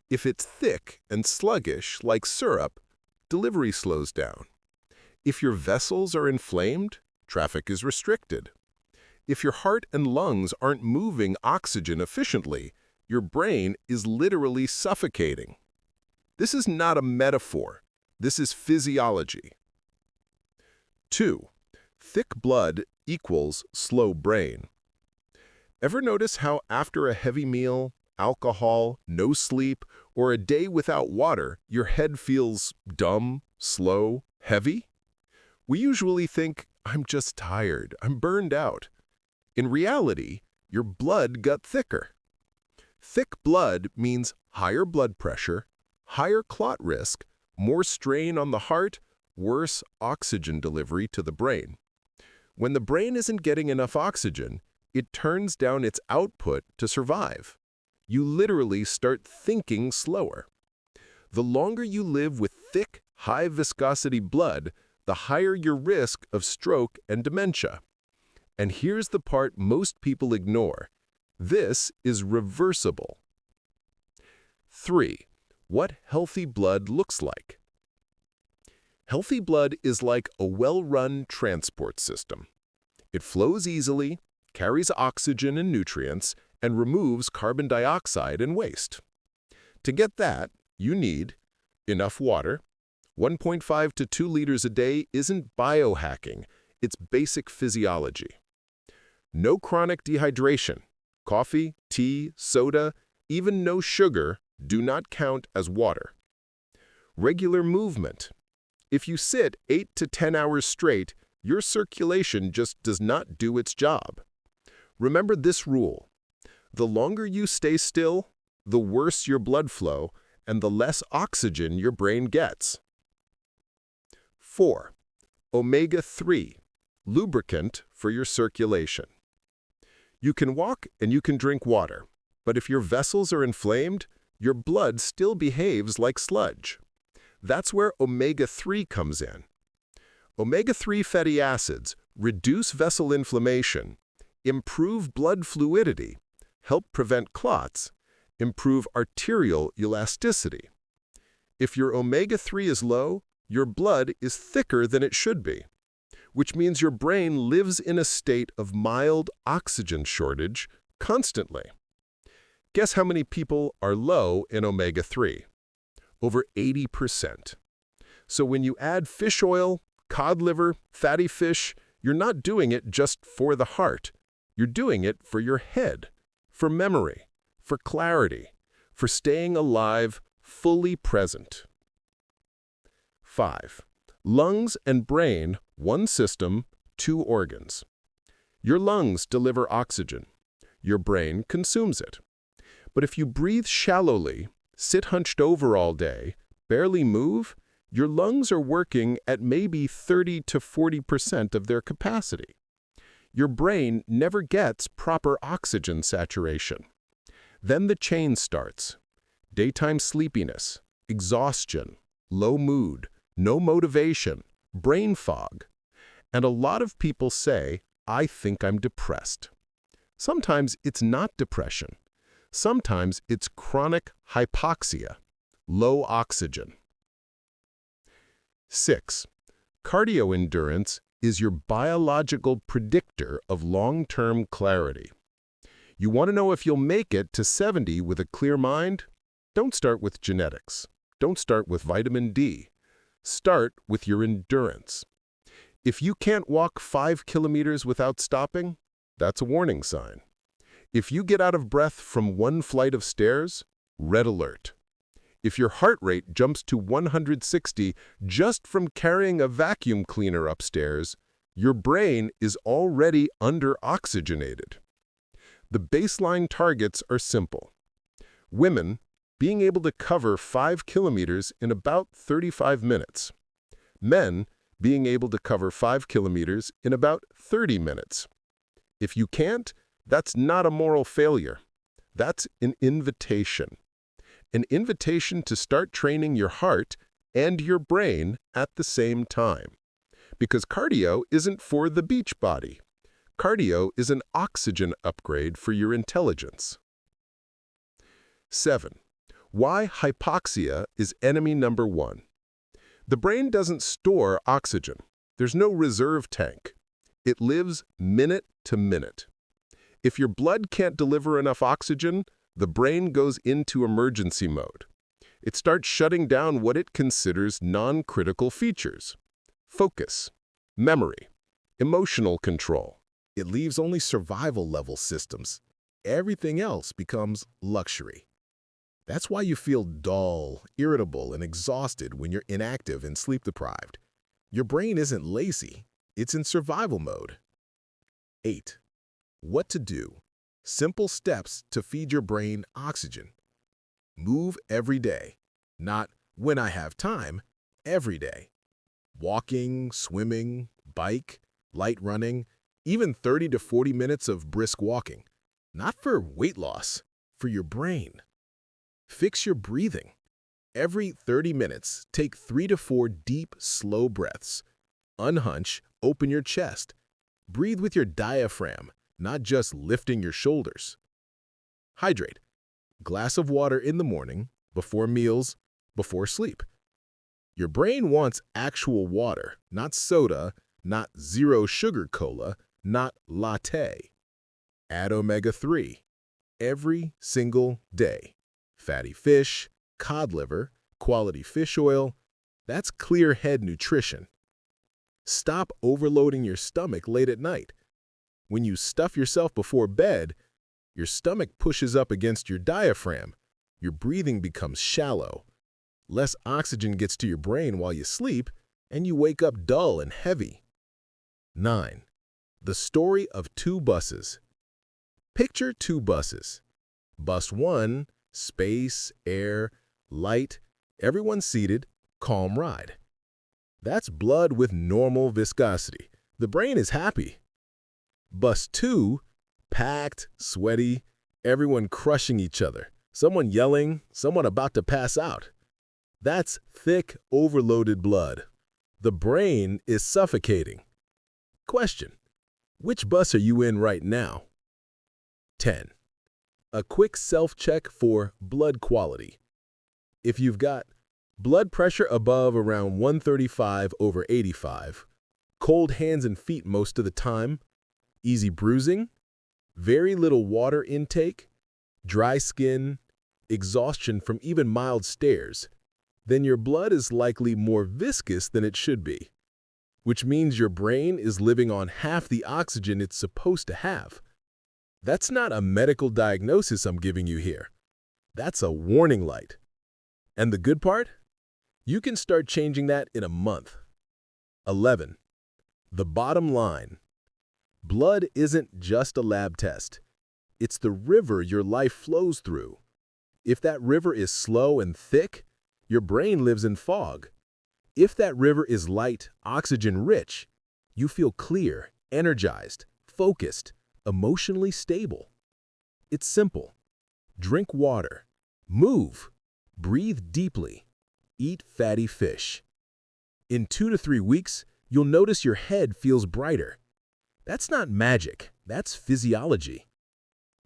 [SPEAKER 2] If it's thick and sluggish, like syrup, delivery slows down. If your vessels are inflamed, traffic is restricted. If your heart and lungs aren't moving oxygen efficiently, your brain is literally suffocating. This is not a metaphor. This is physiology. 2. Thick blood equals slow brain. Ever notice how after a heavy meal, alcohol, no sleep, or a day without water, your head feels dumb, slow, heavy? We usually think, I'm just tired, I'm burned out. In reality, your blood got thicker. Thick blood means higher blood pressure, higher clot risk, more strain on the heart, worse oxygen delivery to the brain. When the brain isn't getting enough oxygen, it turns down its output to survive. You literally start thinking slower. The longer you live with thick, high-viscosity blood, the higher your risk of stroke and dementia. And here's the part most people ignore. This is reversible. 3. What healthy blood looks like. Healthy blood is like a well-run transport system. It flows easily, carries oxygen and nutrients, and removes carbon dioxide and waste. To get that, you need enough water. 1.5 to 2 liters a day isn't biohacking, it's basic physiology. No chronic dehydration. Coffee, tea, soda, even no sugar do not count as water. Regular movement. If you sit 8 to 10 hours straight, your circulation just does not do its job. Remember this rule. The longer you stay still, the worse your blood flow and the less oxygen your brain gets. 4. Omega-3, lubricant for your circulation. You can walk and you can drink water, but if your vessels are inflamed, your blood still behaves like sludge. That's where omega-3 comes in. Omega-3 fatty acids reduce vessel inflammation, improve blood fluidity, help prevent clots, improve arterial elasticity. If your omega-3 is low, your blood is thicker than it should be, which means your brain lives in a state of mild oxygen shortage constantly. Guess how many people are low in omega-3? Over 80%. So when you add fish oil, cod liver, fatty fish, you're not doing it just for the heart. You're doing it for your head, for memory, for clarity, for staying alive, fully present. 5. Lungs and brain, one system, two organs. Your lungs deliver oxygen. Your brain consumes it. But if you breathe shallowly, sit hunched over all day, barely move, your lungs are working at maybe 30 to 40% of their capacity. Your brain never gets proper oxygen saturation. Then the chain starts. Daytime sleepiness, exhaustion, low mood, no motivation, brain fog. And a lot of people say, I think I'm depressed. Sometimes it's not depression. Sometimes it's chronic hypoxia, low oxygen. 6. Cardio endurance is your biological predictor of long-term clarity. You want to know if you'll make it to 70 with a clear mind? Don't start with genetics. Don't start with vitamin D. Start with your endurance. If you can't walk 5 kilometers without stopping, that's a warning sign. If you get out of breath from one flight of stairs, red alert. If your heart rate jumps to 160 just from carrying a vacuum cleaner upstairs, your brain is already under-oxygenated. The baseline targets are simple. Women, being able to cover 5 kilometers in about 35 minutes. Men, being able to cover 5 kilometers in about 30 minutes. If you can't, That's not a moral failure. That's an invitation. An invitation to start training your heart and your brain at the same time. Because cardio isn't for the beach body. Cardio is an oxygen upgrade for your intelligence. 7. Why hypoxia is enemy number 1. The brain doesn't store oxygen. There's no reserve tank. It lives minute to minute. If your blood can't deliver enough oxygen, the brain goes into emergency mode. It starts shutting down what it considers non-critical features: focus, memory, emotional control.
[SPEAKER 1] It leaves only survival-level systems. Everything else becomes luxury. That's why you feel dull, irritable, and exhausted when you're inactive and sleep-deprived. Your brain isn't lazy. It's in survival mode. 8. What to do. Simple steps to feed your brain oxygen. Move every day. Not when I have time, every day. Walking, swimming, bike, light running, even 30 to 40 minutes of brisk walking. Not for weight loss, for your brain. Fix your breathing. Every 30 minutes, take 3 to 4 deep, slow breaths. Unhunch, open your chest. Breathe with your diaphragm, not just lifting your shoulders. Hydrate. Glass of water in the morning, before meals, before sleep. Your brain wants actual water, not soda, not zero-sugar cola, not latte. Add omega-3 every single day. Fatty fish, cod liver, quality fish oil, that's clear head nutrition. Stop overloading your stomach late at night. When you stuff yourself before bed, your stomach pushes up against your diaphragm. Your breathing becomes shallow. Less oxygen gets to your brain while you sleep, and you wake up dull and heavy. 9. The story of 2 buses. Picture 2 buses. Bus 1, space, air, light, everyone seated, calm ride. That's blood with normal viscosity. The brain is happy. Bus 2, packed, sweaty, everyone crushing each other. Someone yelling, someone about to pass out. That's thick, overloaded blood. The brain is suffocating. Question: which bus are you in right now? 10. A quick self-check for blood quality. If you've got blood pressure above around 135/85, cold hands and feet most of the time, easy bruising, very little water intake, dry skin, exhaustion from even mild stares, then your blood is likely more viscous than it should be, which means your brain is living on half the oxygen it's supposed to have. That's not a medical diagnosis I'm giving you here. That's a warning light. And the good part? You can start changing that in a month. 11. The bottom line. Blood isn't just a lab test. It's the river your life flows through. If that river is slow and thick, your brain lives in fog. If that river is light, oxygen-rich, you feel clear, energized, focused, emotionally stable. It's simple. Drink water, move, breathe deeply, eat fatty fish. In 2 to 3 weeks, you'll notice your head feels brighter. That's not magic, that's physiology.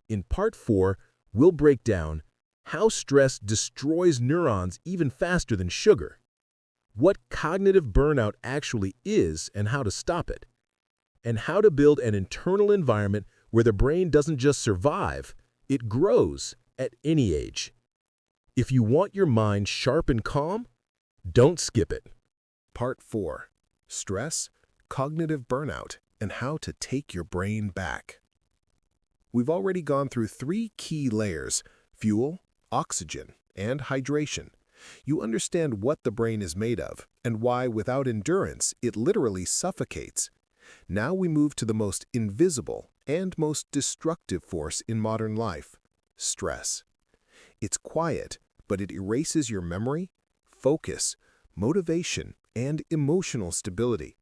[SPEAKER 1] In Part 4, we'll break down how stress destroys neurons even faster than sugar, what cognitive burnout actually is and how to stop it, and how to build an internal environment where the brain doesn't just survive, it grows at any age. If you want your mind sharp and calm, don't skip it. Part 4. Stress, cognitive burnout, and how to take your brain back. We've already gone through 3 key layers: fuel, oxygen, and hydration. You understand what the brain is made of and why, without endurance, it literally suffocates. Now we move to the most invisible and most destructive force in modern life: stress. It's quiet, but it erases your memory, focus, motivation, and emotional stability.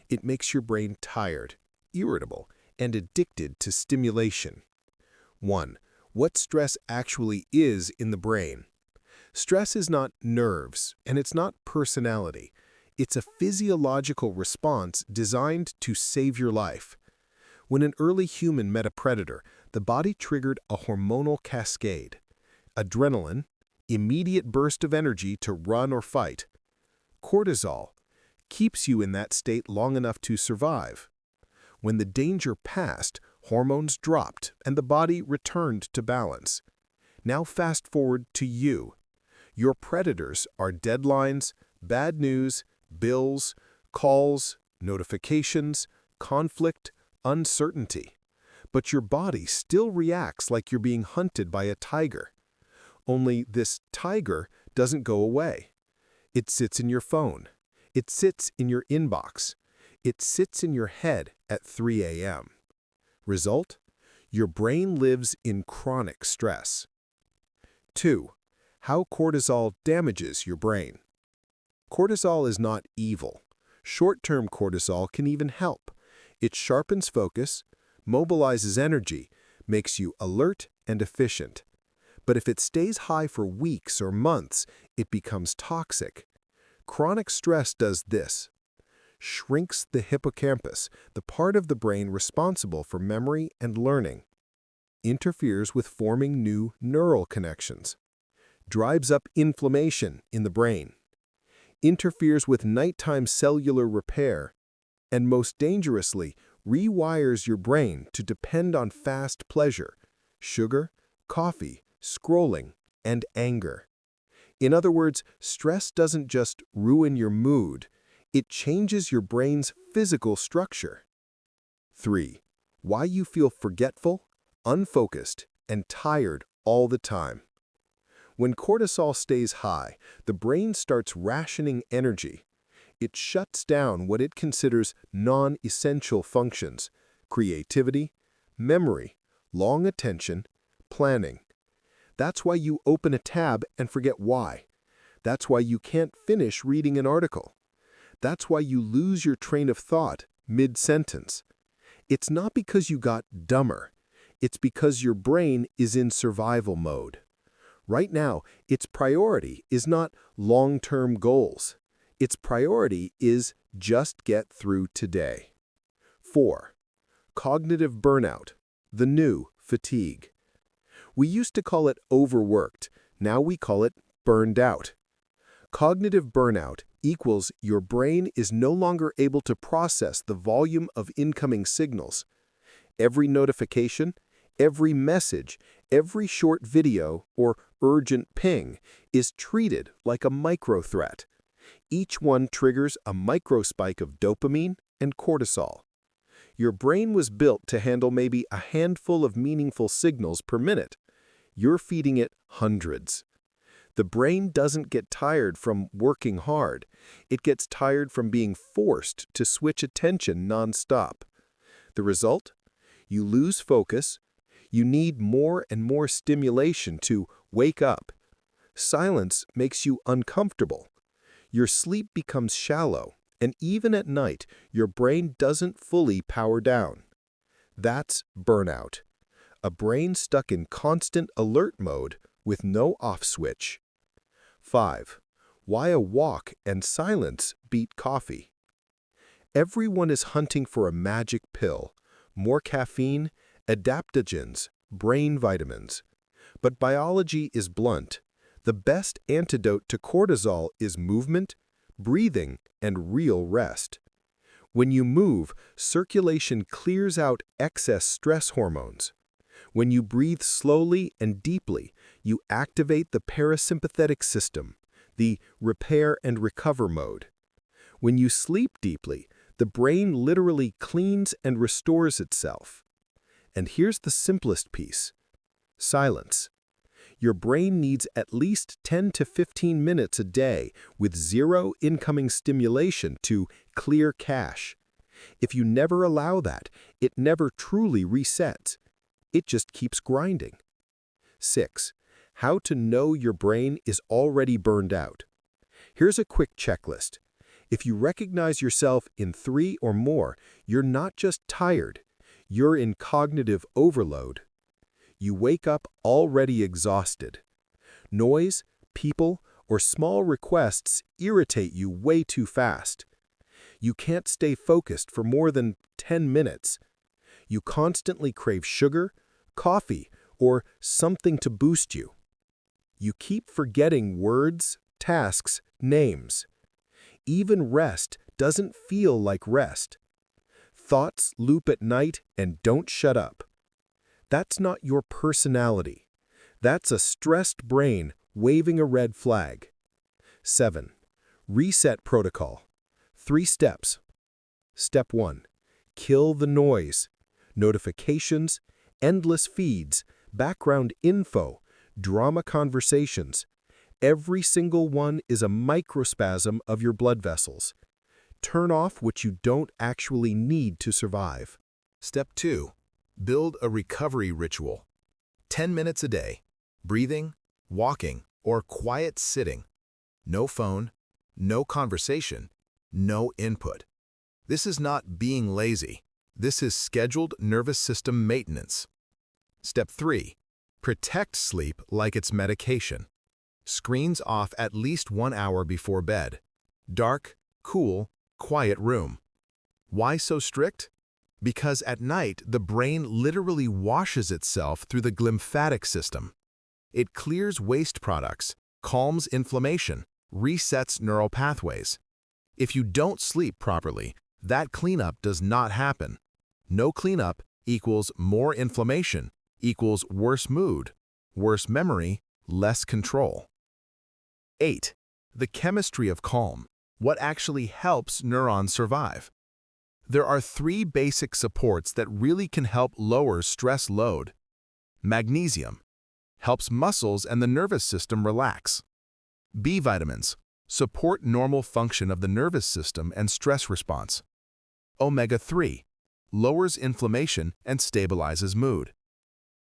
[SPEAKER 1] It makes your brain tired, irritable,
[SPEAKER 2] and addicted to stimulation. 1. What stress actually is in the brain. Stress is not nerves, and it's not personality. It's a physiological response designed to save your life. When an early human met a predator, the body triggered a hormonal cascade. Adrenaline, immediate burst of energy to run or fight. Cortisol, keeps you in that state long enough to survive. When the danger passed, hormones dropped and the body returned to balance. Now fast forward to you. Your predators are deadlines, bad news, bills, calls, notifications, conflict, uncertainty. But your body still reacts like you're being hunted by a tiger. Only this tiger doesn't go away. It sits in your phone. It sits in your inbox. It sits in your head at 3 a.m. Result? Your brain lives in chronic stress. 2. How cortisol damages your brain. Cortisol is not evil. Short-term cortisol can even help. It sharpens focus, mobilizes energy, makes you alert and efficient. But if it stays high for weeks or months, it becomes toxic. Chronic stress does this: shrinks the hippocampus, the part of the brain responsible for memory and learning, interferes with forming new neural connections, drives up inflammation in the brain, interferes with nighttime cellular repair, and most dangerously, rewires your brain to depend on fast pleasure, sugar, coffee, scrolling, and anger. In other words, stress doesn't just ruin your mood, it changes your brain's physical structure. 3. Why you feel forgetful, unfocused, and tired all the time. When cortisol stays high, the brain starts rationing energy. It shuts down what it considers non-essential functions: creativity, memory, long attention, planning. That's why you open a tab and forget why. That's why you can't finish reading an article. That's why you lose your train of thought mid-sentence. It's not because you got dumber. It's because your brain is in survival mode. Right now, its priority is not long-term goals. Its priority is just get through today. 4. Cognitive burnout, the new fatigue. We used to call it overworked. Now we call it burned out. Cognitive burnout equals your brain is no longer able to process the volume of incoming signals. Every notification, every message, every short video or urgent ping is treated like a micro-threat. Each one triggers a microspike of dopamine and cortisol. Your brain was built to handle maybe a handful of meaningful signals per minute. You're feeding it hundreds. The brain doesn't get tired from working hard. It gets tired from being forced to switch attention nonstop. The result? You lose focus. You need more and more stimulation to wake up. Silence makes you uncomfortable. Your sleep becomes shallow, and even at night, your brain doesn't fully power down. That's burnout. A brain stuck in constant alert mode with no off switch. 5. Why a walk and silence beat coffee. Everyone is hunting for a magic pill, more caffeine, adaptogens, brain vitamins. But biology is blunt. The best antidote to cortisol is movement, breathing, and real rest. When you move, circulation clears out excess stress hormones. When you breathe slowly and deeply, you activate the parasympathetic system, the repair and recover mode. When you sleep deeply, the brain literally cleans and restores itself. And here's the simplest piece: silence. Your brain needs at least 10 to 15 minutes a day with zero incoming stimulation to clear cache. If you never allow that, it never truly resets. It just keeps grinding. 6. How to know your brain is already burned out. Here's a quick checklist. If you recognize yourself in 3 or more, you're not just tired. you're in cognitive overload. You wake up already exhausted. Noise, people, or small requests irritate you way too fast. You can't stay focused for more than 10 minutes. You constantly crave sugar, coffee, or something to boost you. You keep forgetting words, tasks, names. Even rest doesn't feel like rest. Thoughts loop at night and don't shut up. That's not your personality. That's a stressed brain waving a red flag. 7. Reset protocol. 3 steps. Step 1. Kill the noise. Notifications, endless feeds, background info, drama conversations. Every single one is a microspasm of your blood vessels. Turn off what you don't actually need to survive.
[SPEAKER 1] Step 2. Build a recovery ritual. 10 minutes a day. Breathing, walking, or quiet sitting. No phone, no conversation, no input. This is not being lazy. This is scheduled nervous system maintenance. Step 3. Protect sleep like it's medication. Screens off at least 1 hour before bed. Dark, cool, quiet room. Why so strict? Because at night, the brain literally washes itself through the glymphatic system. It clears waste products, calms inflammation, resets neural pathways. If you don't sleep properly, that cleanup does not happen. No cleanup equals more inflammation, equals worse mood, worse memory, less control. 8. The chemistry of calm. What actually helps neurons survive? There are 3 basic supports that really can help lower stress load. Magnesium helps muscles and the nervous system relax. B vitamins support normal function of the nervous system and stress response. Omega-3 lowers inflammation and stabilizes mood.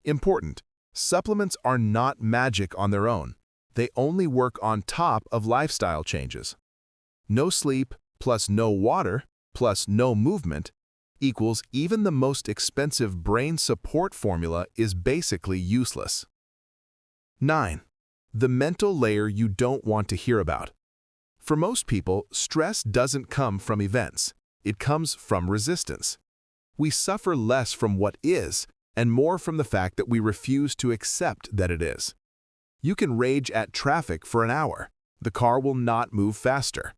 [SPEAKER 1] Important: supplements are not magic on their own. They only work on top of lifestyle changes. No sleep plus no water plus no movement equals even the most expensive brain support formula is basically useless. 9. The mental layer you don't want to hear about. For most people, stress doesn't come from events. It comes from resistance. We suffer less from what is and more from the fact that we refuse to accept that it is. You can rage at traffic for an hour. The car will not move faster.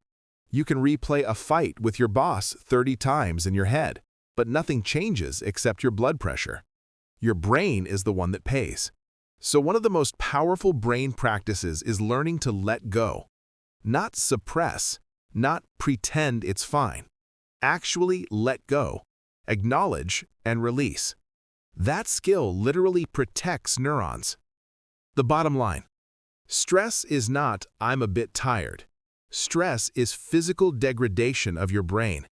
[SPEAKER 1] You can replay a fight with your boss 30 times in your head, but nothing changes except your blood pressure. Your brain is the one that pays. So one of the most powerful brain practices is learning to let go. Not suppress, not pretend it's fine. Actually let go, acknowledge, and release. That skill literally protects neurons. The bottom line: stress is not "I'm a bit tired." Stress is physical degradation of your brain.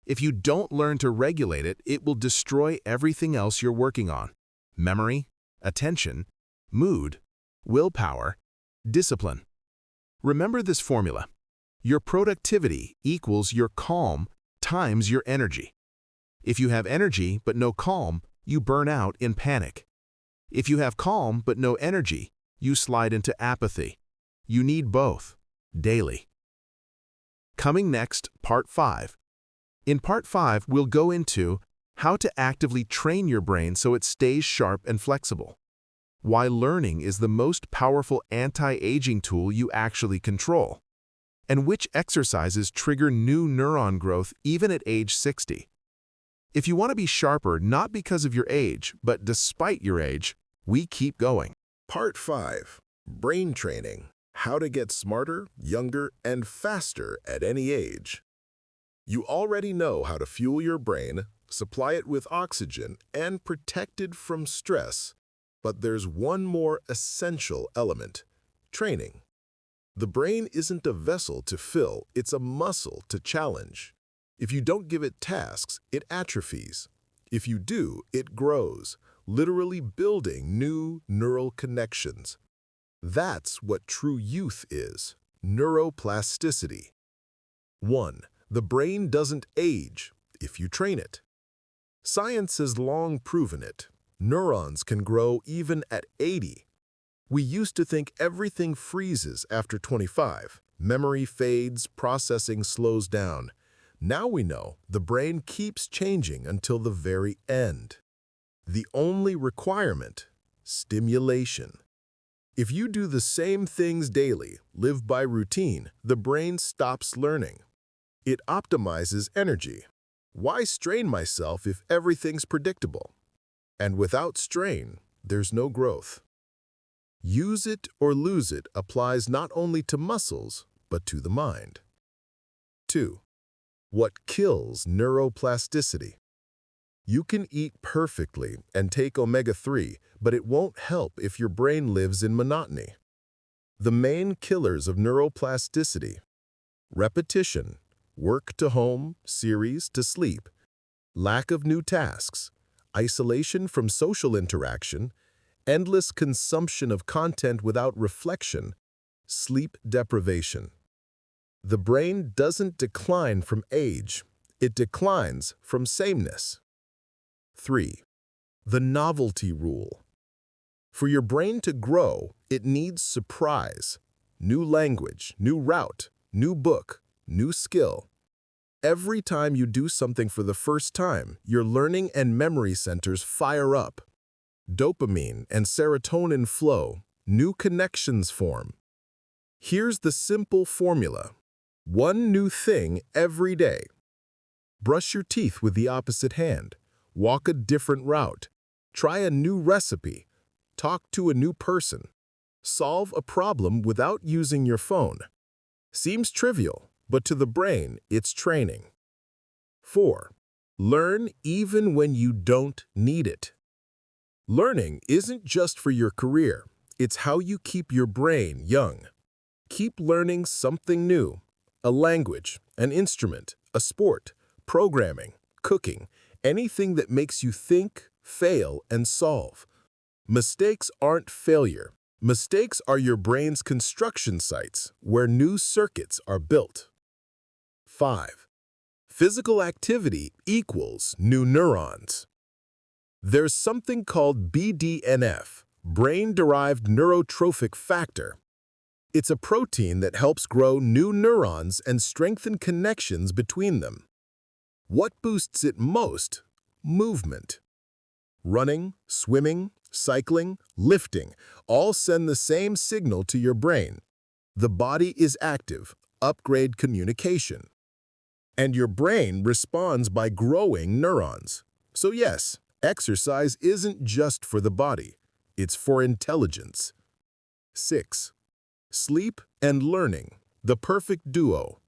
[SPEAKER 1] If you don't learn to regulate it, it will destroy everything else you're working on: memory, attention, mood, willpower, discipline. Remember this formula: your productivity equals your calm times your energy. If you have energy but no calm, you burn out in panic. If you have calm but no energy, you slide into apathy. You need both, daily. Coming next, Part 5. In Part 5, we'll go into how to actively train your brain so it stays sharp and flexible, why learning is the most powerful anti-aging tool you actually control, and which exercises trigger new neuron growth even at age 60. If you want to be sharper not because of your age, but despite your age, we keep going.
[SPEAKER 2] Part 5. Brain training. How to get smarter, younger, and faster at any age. You already know how to fuel your brain, supply it with oxygen, and protect it from stress. But there's one more essential element: training. The brain isn't a vessel to fill, it's a muscle to challenge. If you don't give it tasks, it atrophies. If you do, it grows, literally building new neural connections. That's what true youth is: neuroplasticity. 1. The brain doesn't age if you train it. Science has long proven it. Neurons can grow even at 80. We used to think everything freezes after 25. Memory fades, processing slows down. Now we know the brain keeps changing until the very end. The only requirement: stimulation. If you do the same things daily, live by routine, the brain stops learning. It optimizes energy. Why strain myself if everything's predictable? And without strain, there's no growth. Use it or lose it applies not only to muscles, but to the mind. 2. What kills neuroplasticity? You can eat perfectly and take omega-3, but it won't help if your brain lives in monotony. The main killers of neuroplasticity: repetition, work to home, series to sleep, lack of new tasks, isolation from social interaction, endless consumption of content without reflection, sleep deprivation. The brain doesn't decline from age, it declines from sameness. 3. The novelty rule. For your brain to grow, it needs surprise. New language, new route, new book, new skill. Every time you do something for the first time, your learning and memory centers fire up. Dopamine and serotonin flow, new connections form. Here's the simple formula: one new thing every day. Brush your teeth with the opposite hand. Walk a different route. Try a new recipe. Talk to a new person. Solve a problem without using your phone. Seems trivial, but to the brain, it's training. 4. Learn even when you don't need it. Learning isn't just for your career. It's how you keep your brain young. Keep learning something new: a language, an instrument, a sport, programming, cooking, anything that makes you think, fail, and solve. Mistakes aren't failure. Mistakes are your brain's construction sites where new circuits are built. 5. Physical activity equals new neurons. There's something called BDNF, brain-derived neurotrophic factor. It's a protein that helps grow new neurons and strengthen connections between them. What boosts it most? Movement. Running, swimming, cycling, lifting all send the same signal to your brain. The body is active, upgrade communication. And your brain responds by growing neurons. So yes, exercise isn't just for the body, it's for intelligence. 6. Sleep and learning, the perfect duo.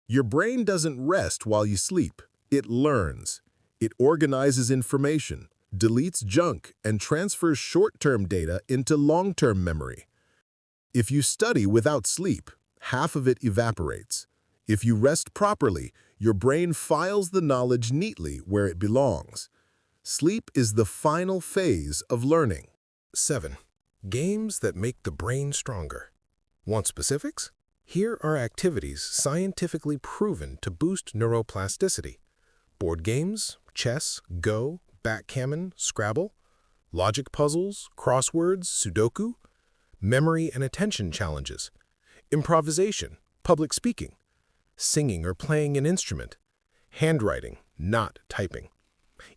[SPEAKER 2] Your brain doesn't rest while you sleep, it learns. It organizes information, deletes junk, and transfers short-term data into long-term memory. If you study without sleep, half of it evaporates. If you rest properly, your brain files the knowledge neatly where it belongs. Sleep is the final phase of learning. 7. Games that make the brain stronger. Want specifics? Here are activities scientifically proven to boost neuroplasticity. Board games, chess, Go, backgammon, Scrabble, logic puzzles, crosswords, Sudoku, memory and attention challenges, improvisation, public speaking, singing or playing an instrument, handwriting, not typing.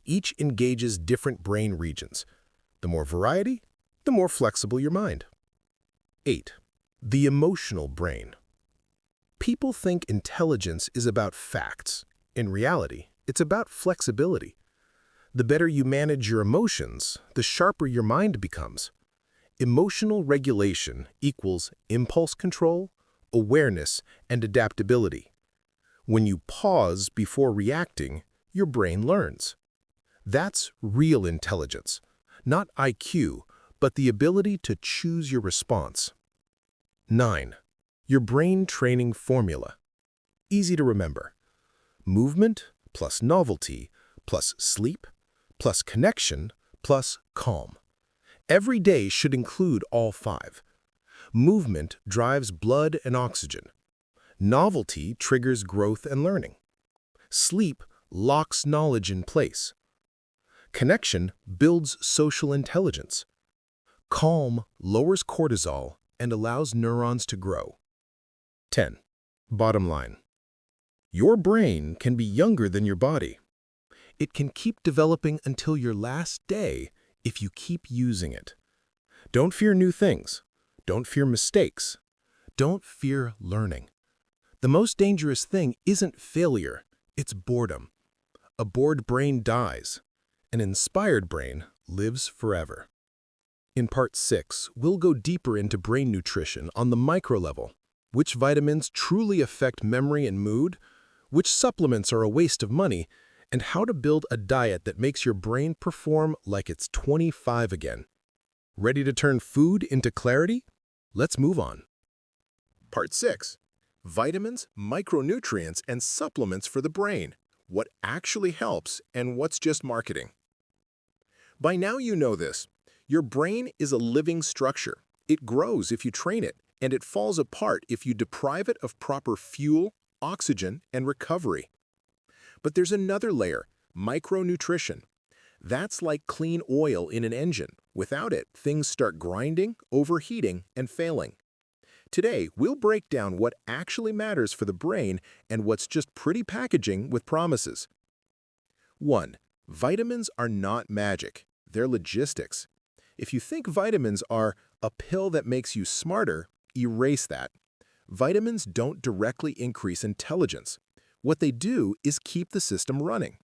[SPEAKER 2] Each engages different brain regions. The more variety, the more flexible your mind. 8. The emotional brain. People think intelligence is about facts. In reality, it's about flexibility. The better you manage your emotions, the sharper your mind becomes. Emotional regulation equals impulse control, awareness, and adaptability. When you pause before reacting, your brain learns. That's real intelligence, not IQ, but the ability to choose your response. 9. Your brain training formula. Easy to remember. Movement plus novelty plus sleep plus connection plus calm. Every day should include all 5. Movement drives blood and oxygen. Novelty triggers growth and learning. Sleep locks knowledge in place.
[SPEAKER 1] Connection builds social intelligence. Calm lowers cortisol and allows neurons to grow. 10. Bottom line. Your brain can be younger than your body. It can keep developing until your last day if you keep using it. Don't fear new things. Don't fear mistakes. Don't fear learning. The most dangerous thing isn't failure, it's boredom. A bored brain dies. An inspired brain lives forever. In Part 6, we'll go deeper into brain nutrition on the micro level, which vitamins truly affect memory and mood, which supplements are a waste of money, and how to build a diet that makes your brain perform like it's 25 again. Ready to turn food into clarity? Let's move on. Part 6. Vitamins, micronutrients, and supplements for the brain. What actually helps and what's just marketing. By now you know this. Your brain is a living structure. It grows if you train it, and it falls apart if you deprive it of proper fuel, oxygen, and recovery. But there's another layer, micronutrition. That's like clean oil in an engine. Without it, things start grinding, overheating, and failing. Today, we'll break down what actually matters for the brain and what's just pretty packaging with promises. 1. Vitamins are not magic. They're logistics. If you think vitamins are a pill that makes you smarter, erase that. Vitamins don't directly increase intelligence. What they do is keep the system running.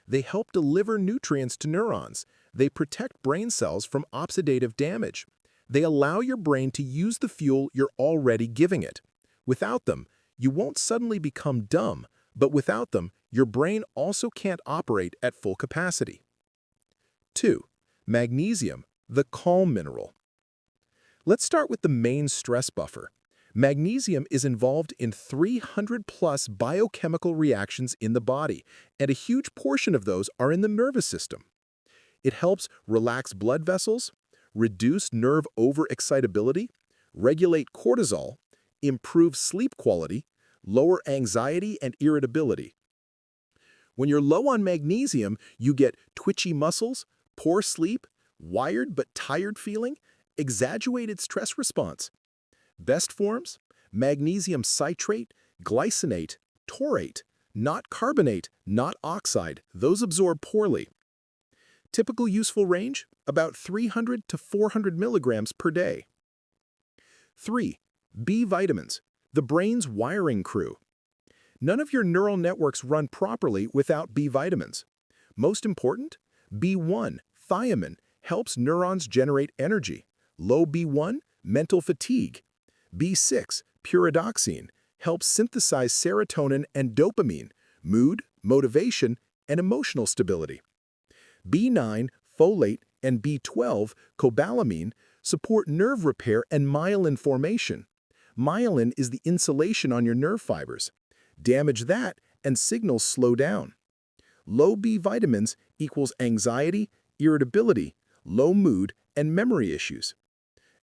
[SPEAKER 1] They help deliver nutrients to neurons. They protect brain cells from oxidative damage. They allow your brain to use the fuel you're already giving it. Without them, you won't suddenly become dumb, but without them, your brain also can't operate at full capacity. 2. Magnesium, the calm mineral. Let's start with the main stress buffer. Magnesium is involved in 300+ biochemical reactions in the body, and a huge portion of those are in the nervous system. It helps relax blood vessels, reduce nerve overexcitability, regulate cortisol, improve sleep quality, lower anxiety and irritability. When you're low on magnesium, you get twitchy muscles, poor sleep, wired but tired feeling, exaggerated stress response. Best forms: magnesium citrate, glycinate, taurate, not carbonate, not oxide. Those absorb poorly. Typical useful range: about 300 to 400 milligrams per day. 3. B vitamins, the brain's wiring crew. None of your neural networks run properly without B vitamins. Most important, B1, thiamine, helps neurons generate energy. Low B1, mental fatigue. B6, pyridoxine, helps synthesize serotonin and dopamine, mood, motivation, and emotional stability. B9, folate, and B12, cobalamin, support nerve repair and myelin formation. Myelin is the insulation on your nerve fibers. Damage that, and signals slow down. Low B vitamins equals anxiety, irritability, low mood, and memory issues.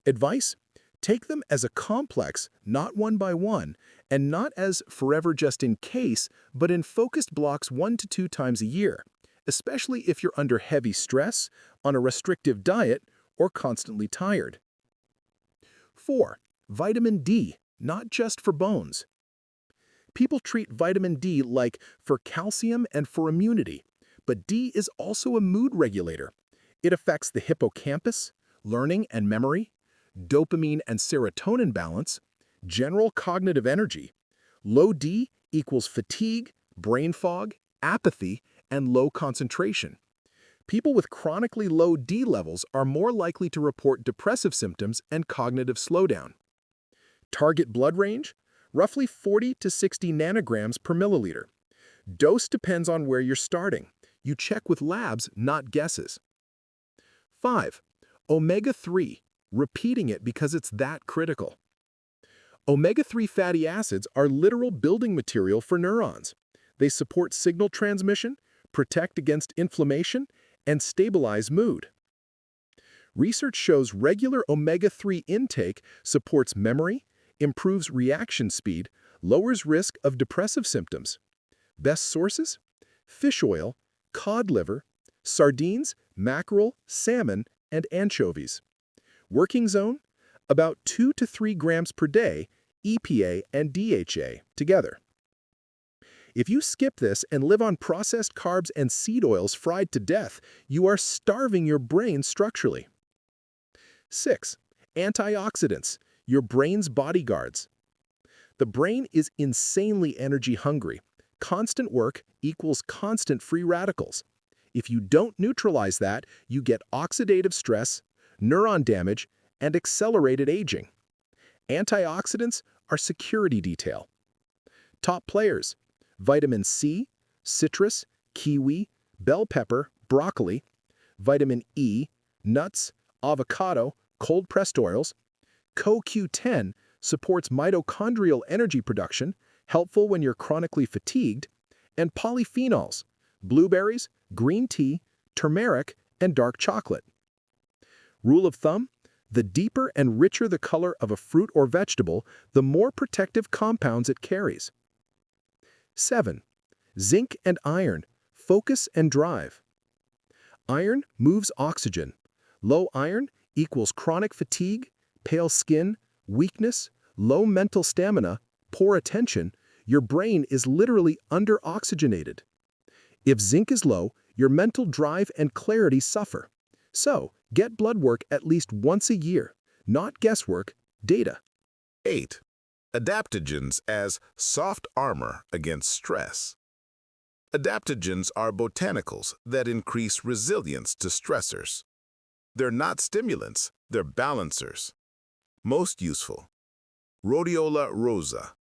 [SPEAKER 1] Advice: take them as a complex, not one by one, and not as forever just in case, but in focused blocks 1 to 2 times a year, especially if you're under heavy stress, on a restrictive diet, or constantly tired. 4. Vitamin D, not just for bones. People treat vitamin D like for calcium and for immunity, but D is also a mood regulator. It affects the hippocampus, learning and memory, dopamine and serotonin balance, general cognitive energy. Low D equals fatigue, brain fog, apathy, and low concentration. People with chronically low D levels are more likely to report depressive symptoms and cognitive slowdown. Target blood range: roughly 40 to 60 nanograms per milliliter. Dose depends on where you're starting. You check with labs, not guesses. 5. Omega-3. Repeating it because it's that critical. Omega-3 fatty acids are literal building material for neurons. They support signal transmission, protect against inflammation, and stabilize mood. Research shows regular omega-3 intake supports memory, improves reaction speed, lowers risk of depressive symptoms. Best sources: fish oil, cod liver, sardines, mackerel, salmon, and anchovies. Working zone, about 2 to 3 grams per day, EPA and DHA together. If you skip this and live on processed carbs and seed oils fried to death, you are starving your brain structurally. 6. Antioxidants, your brain's bodyguards. The brain is insanely energy hungry. Constant work equals constant free radicals. If you don't neutralize that, you get oxidative stress, neuron damage, and accelerated aging. Antioxidants are security detail. Top players: vitamin C, citrus, kiwi, bell pepper, broccoli; vitamin E, nuts, avocado, cold-pressed oils; CoQ10 supports mitochondrial energy production, helpful when you're chronically fatigued; and polyphenols, blueberries, green tea, turmeric, and dark chocolate. Rule of thumb: the deeper and richer the color of a fruit or vegetable, the more protective compounds it carries. 7. Zinc and iron, focus and drive. Iron moves oxygen. Low iron equals chronic fatigue, pale skin, weakness, low mental stamina, poor attention. Your brain is literally under-oxygenated. If zinc is low, your mental drive and clarity suffer. So, get blood work at least once a year, not guesswork, data.
[SPEAKER 2] 8. Adaptogens as soft armor against stress. Adaptogens are botanicals that increase resilience to stressors. They're not stimulants, they're balancers. Most useful: rhodiola rosa,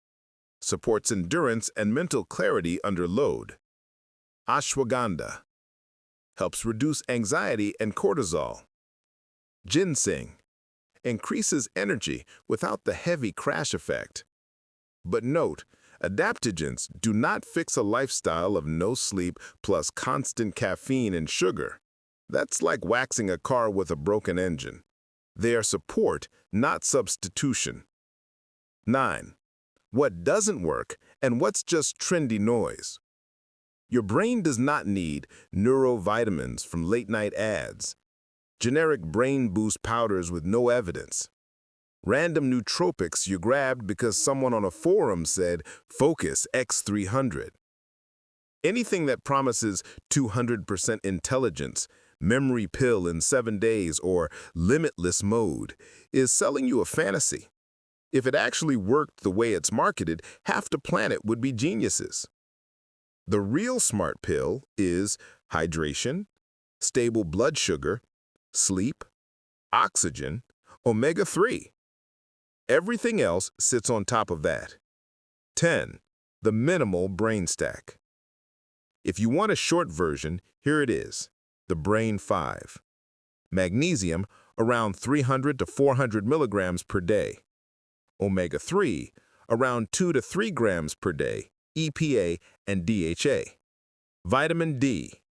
[SPEAKER 2] supports endurance and mental clarity under load. Ashwagandha, helps reduce anxiety and cortisol. Ginseng, increases energy without the heavy crash effect. But note, adaptogens do not fix a lifestyle of no sleep plus constant caffeine and sugar. That's like waxing a car with a broken engine. They are support, not substitution. 9. What doesn't work and what's just trendy noise. Your brain does not need neurovitamins from late-night ads, generic brain boost powders with no evidence, random nootropics you grabbed because someone on a forum said, "Focus X300." Anything that promises 200% intelligence, memory pill in 7 days, or limitless mode is selling you a fantasy. If it actually worked the way it's marketed, half the planet would be geniuses. The real smart pill is hydration, stable blood sugar, sleep, oxygen, omega-3. Everything else sits on top of that. 10. The minimal brain stack. If you want a short version, here it is: the Brain 5. Magnesium, around 300 to 400 milligrams per day. Omega-3, around 2 to 3 grams per day, EPA and DHA. Vitamin D,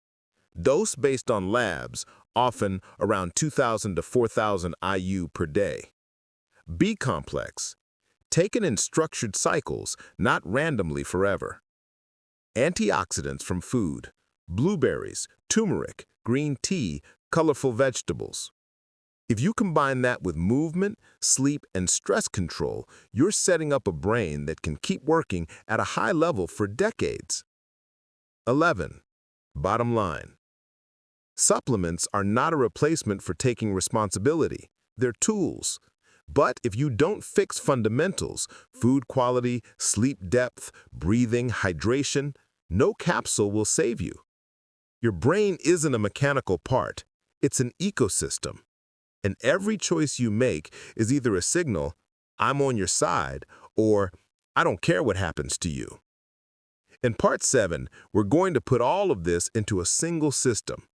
[SPEAKER 2] dose based on labs, often around 2,000 to 4,000 IU per day. B-complex, taken in structured cycles, not randomly forever. Antioxidants from food: blueberries, turmeric, green tea, colorful vegetables. If you combine that with movement, sleep, and stress control, you're setting up a brain that can keep working at a high level for decades. 11. Bottom line: supplements are not a replacement for taking responsibility. They're tools. But if you don't fix fundamentals, food quality, sleep depth, breathing, hydration, no capsule will save you. Your brain isn't a mechanical part. It's an ecosystem. And every choice you make is either a signal, "I'm on your side," or "I don't care what happens to you." In Part 7, we're going to put all of this into a single system: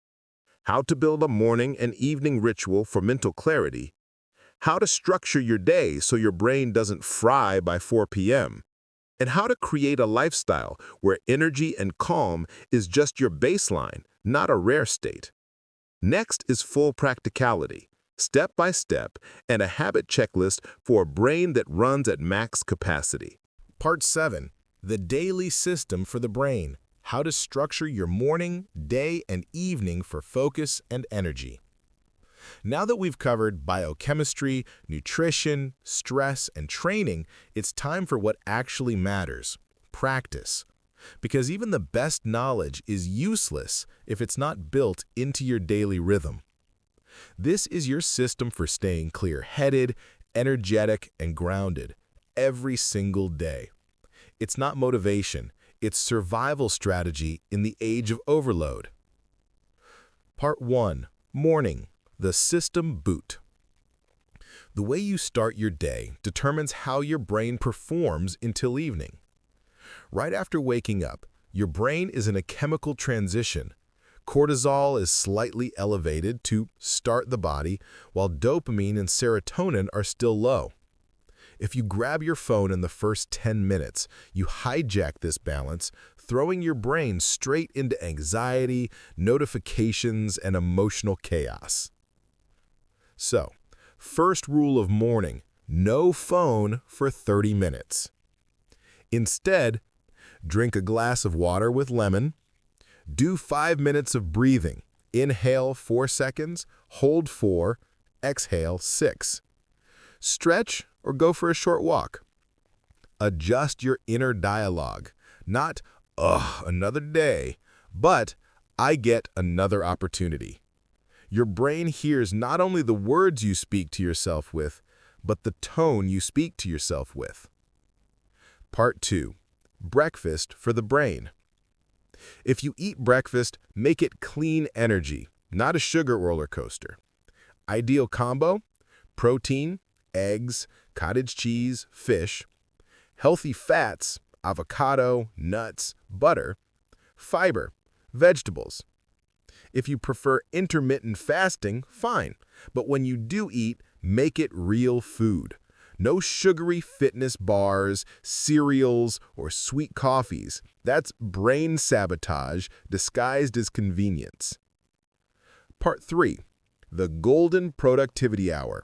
[SPEAKER 2] how to build a morning and evening ritual for mental clarity, how to structure your day so your brain doesn't fry by 4 p.m., and how to create a lifestyle where energy and calm is just your baseline, not a rare state. Next is full practicality, step by step, and a habit checklist for a brain that runs at max capacity.
[SPEAKER 1] Part 7. The Daily System for the Brain:
[SPEAKER 2] how to structure your morning, day, and evening for focus and energy. Now that we've covered biochemistry, nutrition, stress, and training, it's time for what actually matters: practice. Because even the best knowledge is useless if it's not built into your daily rhythm. This is your system for staying clear-headed, energetic, and grounded every single day. It's not motivation, it's survival strategy in the age of overload. Part 1. Morning. The system boot. The way you start your day determines how your brain performs until evening. Right after waking up, your brain is in a chemical transition. Cortisol is slightly elevated to start the body, while dopamine and serotonin are still low. If you grab your phone in the first 10 minutes, you hijack this balance, throwing your brain straight into anxiety, notifications, and emotional chaos. So, first rule of morning: no phone for 30 minutes. Instead, drink a glass of water with lemon. Do 5 minutes of breathing. Inhale 4 seconds, hold 4, exhale 6. Stretch or go for a short walk. Adjust your inner dialogue. Not, "Ugh, another day," but "I get another opportunity." Your brain hears not only the words you speak to yourself with, but the tone you speak to yourself with. Part 2. Breakfast for the brain. If you eat breakfast, make it clean energy, not a sugar roller coaster. Ideal combo: protein, eggs, cottage cheese, fish. Healthy fats: avocado, nuts, butter. Fiber: vegetables. If you prefer intermittent fasting, fine, but when you do eat, make it real food. No sugary fitness bars, cereals, or sweet coffees. That's brain sabotage disguised as convenience. Part 3. The golden productivity hour.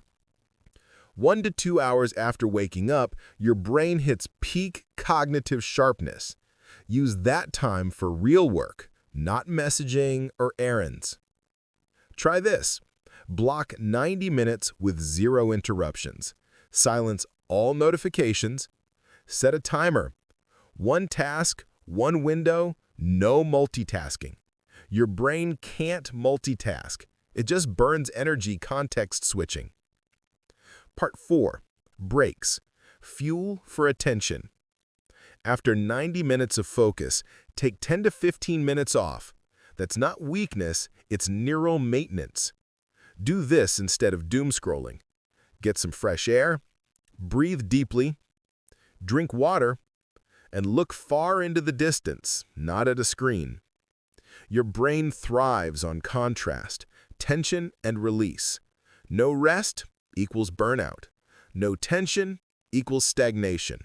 [SPEAKER 2] 1 to 2 hours after waking up, your brain hits peak cognitive sharpness. Use that time for real work, not messaging or errands. Try this. Block 90 minutes with 0 interruptions. Silence all notifications. Set a timer. 1 task, 1 window, no multitasking. Your brain can't multitask. It just burns energy context switching. Part 4. Breaks. Fuel for attention. After 90 minutes of focus, take 10 to 15 minutes off. That's not weakness, it's neural maintenance. Do this instead of doom scrolling. Get some fresh air, breathe deeply, drink water, and look far into the distance, not at a screen. Your brain thrives on contrast, tension, and release. No rest equals burnout. No tension equals stagnation.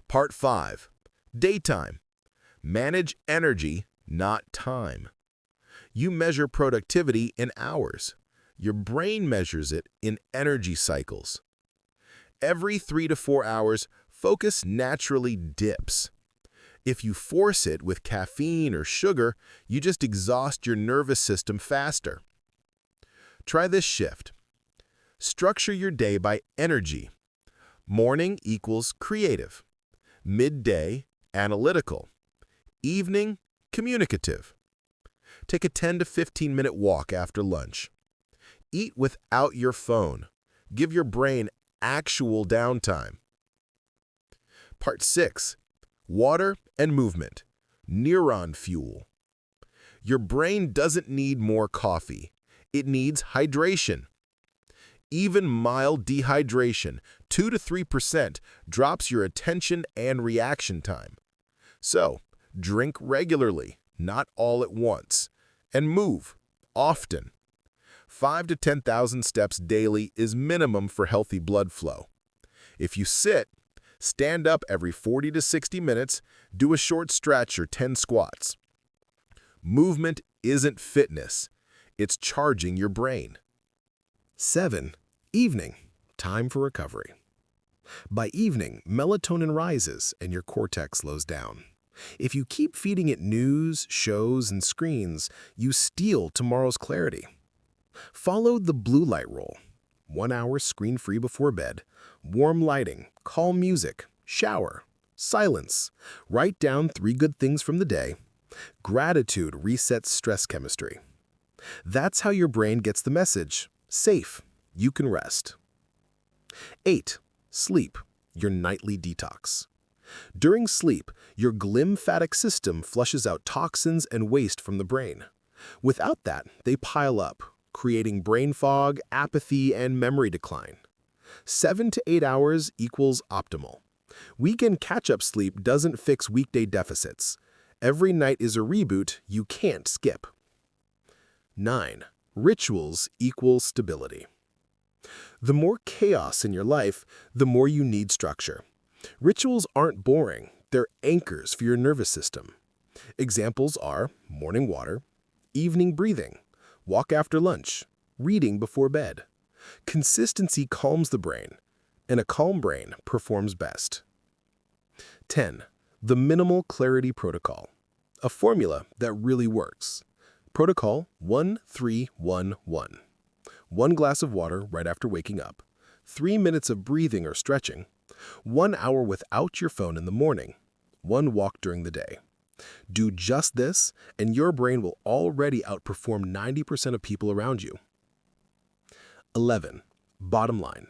[SPEAKER 2] Part 5. Daytime. Manage energy, not time. You measure productivity in hours. Your brain measures it in energy cycles. Every 3 to 4 hours, focus naturally dips. If you force it with caffeine or sugar, you just exhaust your nervous system faster. Try this shift. Structure your day by energy. Morning equals creative. Midday, analytical. Evening, communicative. Take a 10 to 15 minute walk after lunch. Eat without your phone. Give your brain actual downtime. Part 6. Water and movement. Neuron fuel. Your brain doesn't need more coffee. It needs hydration. Even mild dehydration, 2 to 3%, drops your attention and reaction time. So, drink regularly, not all at once, and move often. 5 to 10,000 steps daily is minimum for healthy blood flow. If you sit, stand up every 40 to 60 minutes, do a short stretch or 10 squats. Movement isn't fitness, it's charging your brain.
[SPEAKER 1] 7. Evening. Time for recovery. By evening, melatonin rises and your cortex slows down. If you keep feeding it news, shows, and screens, you steal tomorrow's clarity. Follow the blue light rule. 1 hour screen-free before bed, warm lighting, calm music, shower, silence. Write down 3 good things from the day. Gratitude resets stress chemistry. That's how your brain gets the message. Safe. You can rest. 8. Sleep, your nightly detox. During sleep, your glymphatic system flushes out toxins and waste from the brain. Without that, they pile up, creating brain fog, apathy, and memory decline. 7 to 8 hours equals optimal. Weekend catch-up sleep doesn't fix weekday deficits. Every night is a reboot you can't skip. 9. Rituals equal stability. The more chaos in your life, the more you need structure. Rituals aren't boring, they're anchors for your nervous system. Examples are morning water, evening breathing, walk after lunch, reading before bed. Consistency calms the brain, and a calm brain performs best. 10. The minimal clarity protocol, a formula that really works. Protocol 1311. 1 glass of water right after waking up, 3 minutes of breathing or stretching, 1 hour without your phone in the morning, 1 walk during the day. Do just this, and your brain will already outperform 90% of people around you. 11. Bottom line.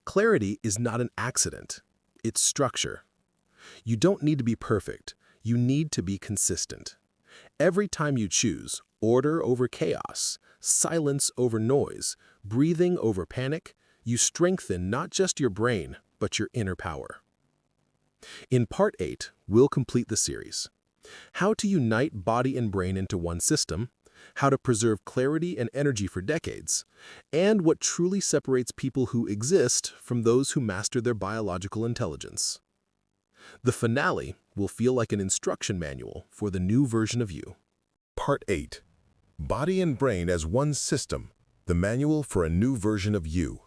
[SPEAKER 1] Clarity is not an accident. It's structure. You don't need to be perfect. You need to be consistent. Every time you choose order over chaos, silence over noise, breathing over panic, you strengthen not just your brain, but your inner power. In Part 8, we'll complete the series. How to unite body and brain into one system, how to preserve clarity and energy for decades, and what truly separates people who exist from those who master their biological intelligence. The finale will feel like an instruction manual for the new version of you.
[SPEAKER 2] Part 8. Body and Brain as One System, the manual for a new version of you.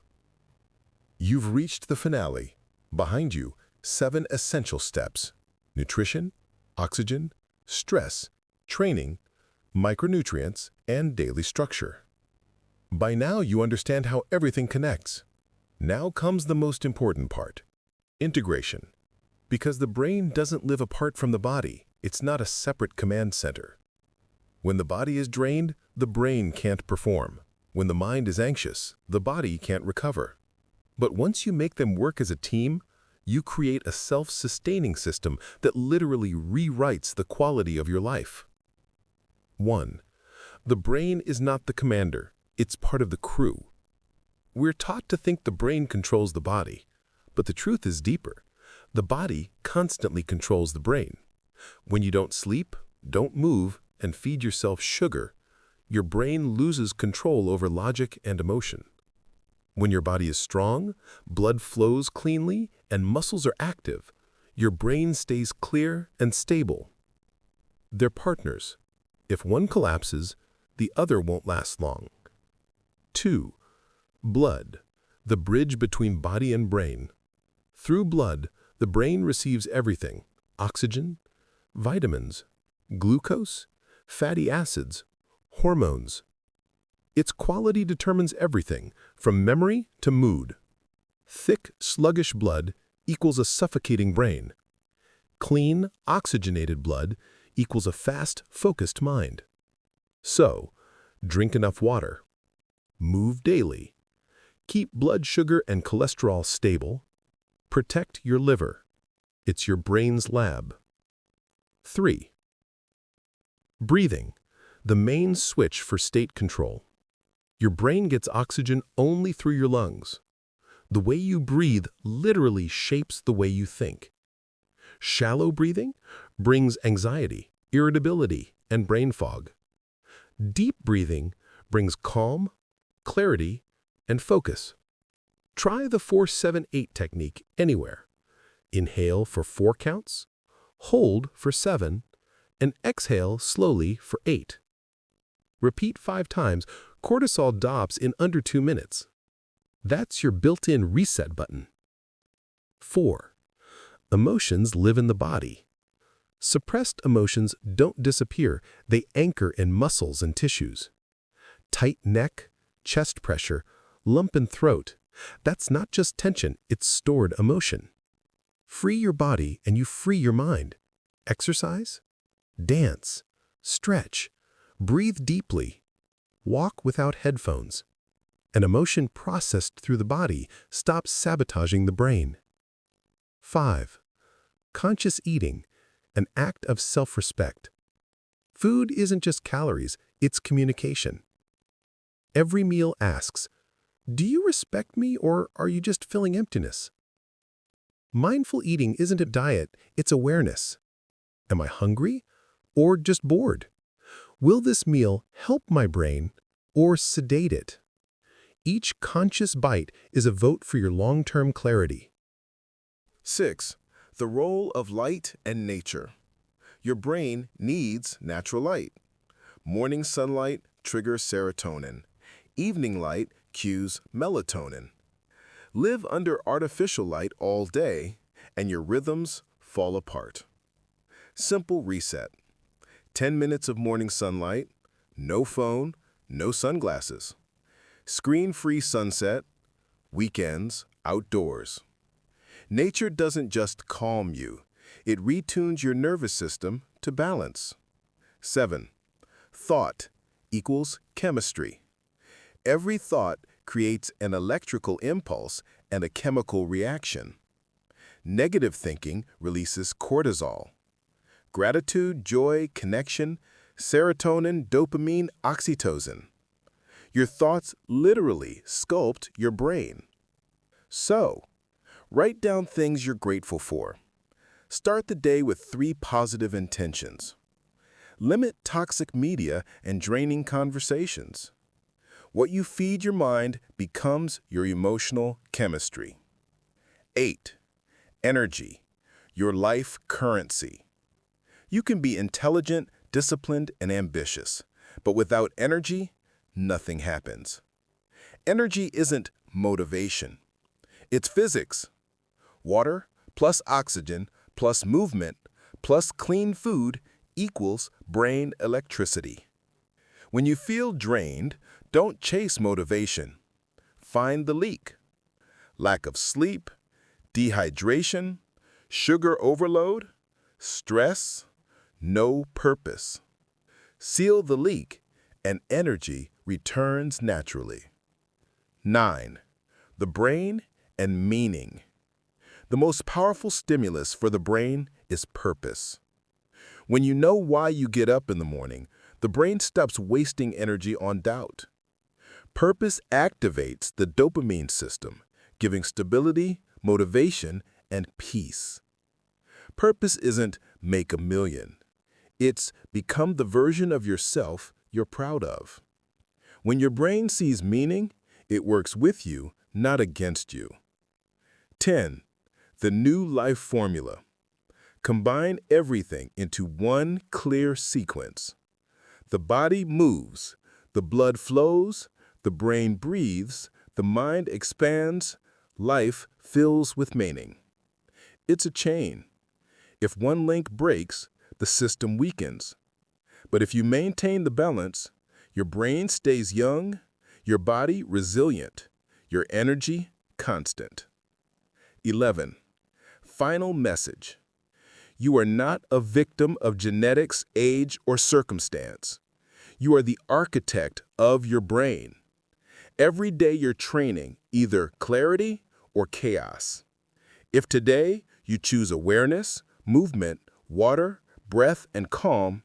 [SPEAKER 2] You've reached the finale. Behind you, 7 essential steps: nutrition, oxygen, stress, training, micronutrients, and daily structure. By now, you understand how everything connects. Now comes the most important part: integration. Because the brain doesn't live apart from the body, it's not a separate command center. When the body is drained, the brain can't perform. When the mind is anxious, the body can't recover. But once you make them work as a team, you create a self-sustaining system that literally rewrites the quality of your life. 1. The brain is not the commander, it's part of the crew. We're taught to think the brain controls the body, but the truth is deeper. The body constantly controls the brain. When you don't sleep, don't move, and feed yourself sugar, your brain loses control over logic and emotion. When your body is strong, blood flows cleanly, and muscles are active, your brain stays clear and stable. They're partners. If one collapses, the other won't last long. 2. Blood, the bridge between body and brain. Through blood, the brain receives everything: oxygen, vitamins, glucose, fatty acids, hormones. Its quality determines everything, from memory to mood. Thick, sluggish blood equals a suffocating brain. Clean, oxygenated blood equals a fast, focused mind. So, drink enough water. Move daily. Keep blood sugar and cholesterol stable. Protect your liver. It's your brain's lab. 3. Breathing, the main switch for state control. Your brain gets oxygen only through your lungs. The way you breathe literally shapes the way you think. Shallow breathing brings anxiety, irritability, and brain fog. Deep breathing brings calm, clarity, and focus. Try the 4-7-8 technique anywhere. Inhale for 4 counts, hold for 7, and exhale slowly for 8. Repeat 5 times. Cortisol drops in under 2 minutes. That's your built-in reset button. 4. Emotions live in the body. Suppressed emotions don't disappear, they anchor in muscles and tissues. Tight neck, chest pressure, lump in throat. That's not just tension, it's stored emotion. Free your body and you free your mind. Exercise, dance, stretch, breathe deeply, walk without headphones. An emotion processed through the body stops sabotaging the brain. 5. Conscious eating, an act of self-respect. Food isn't just calories, it's communication. Every meal asks, do you respect me or are you just filling emptiness? Mindful eating isn't a diet, it's awareness. Am I hungry or just bored? Will this meal help my brain or sedate it? Each conscious bite is a vote for your long-term clarity.
[SPEAKER 1] 6. The role of light and nature. Your brain needs natural light. Morning sunlight triggers serotonin. Evening light cues melatonin. Live under artificial light all day, and your rhythms fall apart. Simple reset. 10 minutes of morning sunlight, no phone, no sunglasses. Screen-free sunset, weekends, outdoors. Nature doesn't just calm you, it retunes your nervous system to balance. 7. Thought equals chemistry. Every thought creates an electrical impulse and a chemical reaction. Negative thinking releases cortisol. Gratitude, joy, connection, serotonin, dopamine, oxytocin. Your thoughts literally sculpt your brain. So, write down things you're grateful for. Start the day with 3 positive intentions. Limit toxic media and draining conversations. What you feed your mind becomes your emotional chemistry. 8. Energy, your life currency. You can be intelligent, disciplined, and ambitious, but without energy, nothing happens. Energy isn't motivation. It's physics. Water plus oxygen plus movement plus clean food equals brain electricity. When you feel drained, don't chase motivation. Find the leak. Lack of sleep, dehydration, sugar overload, stress, no purpose. Seal the leak, and energy returns naturally. 9. The brain and meaning. The most powerful stimulus for the brain is purpose. When you know why you get up in the morning, the brain stops wasting energy on doubt. Purpose activates the dopamine system, giving stability, motivation, and peace. Purpose isn't make a million. It's become the version of yourself you're proud of. When your brain sees meaning, it works with you, not against you. 10. The new life formula. Combine everything into one clear sequence. The body moves, the blood flows, the brain breathes, the mind expands, life fills with meaning. It's a chain. If one link breaks, the system weakens. But if you maintain the balance, your brain stays young, your body resilient, your energy constant. 11. Final message. You are not a victim of genetics, age, or circumstance. You are the architect of your brain. Every day you're training either clarity or chaos. If today you choose awareness, movement, water, breath, and calm,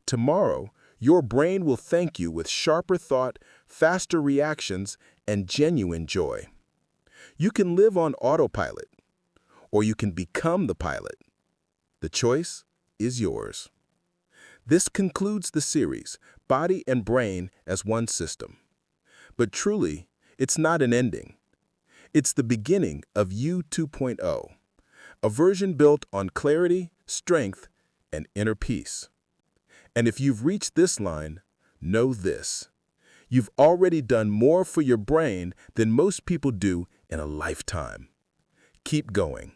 [SPEAKER 1] tomorrow your brain will thank you with sharper thought, faster reactions, and genuine joy. You can live on autopilot, or you can become the pilot. The choice is yours. This concludes the series, Body and Brain as One System. But truly, it's not an ending. It's the beginning of You 2.0, a version built on clarity, strength, and inner peace. And if you've reached this line, know this. You've already done more for your brain than most people do in a lifetime. Keep going.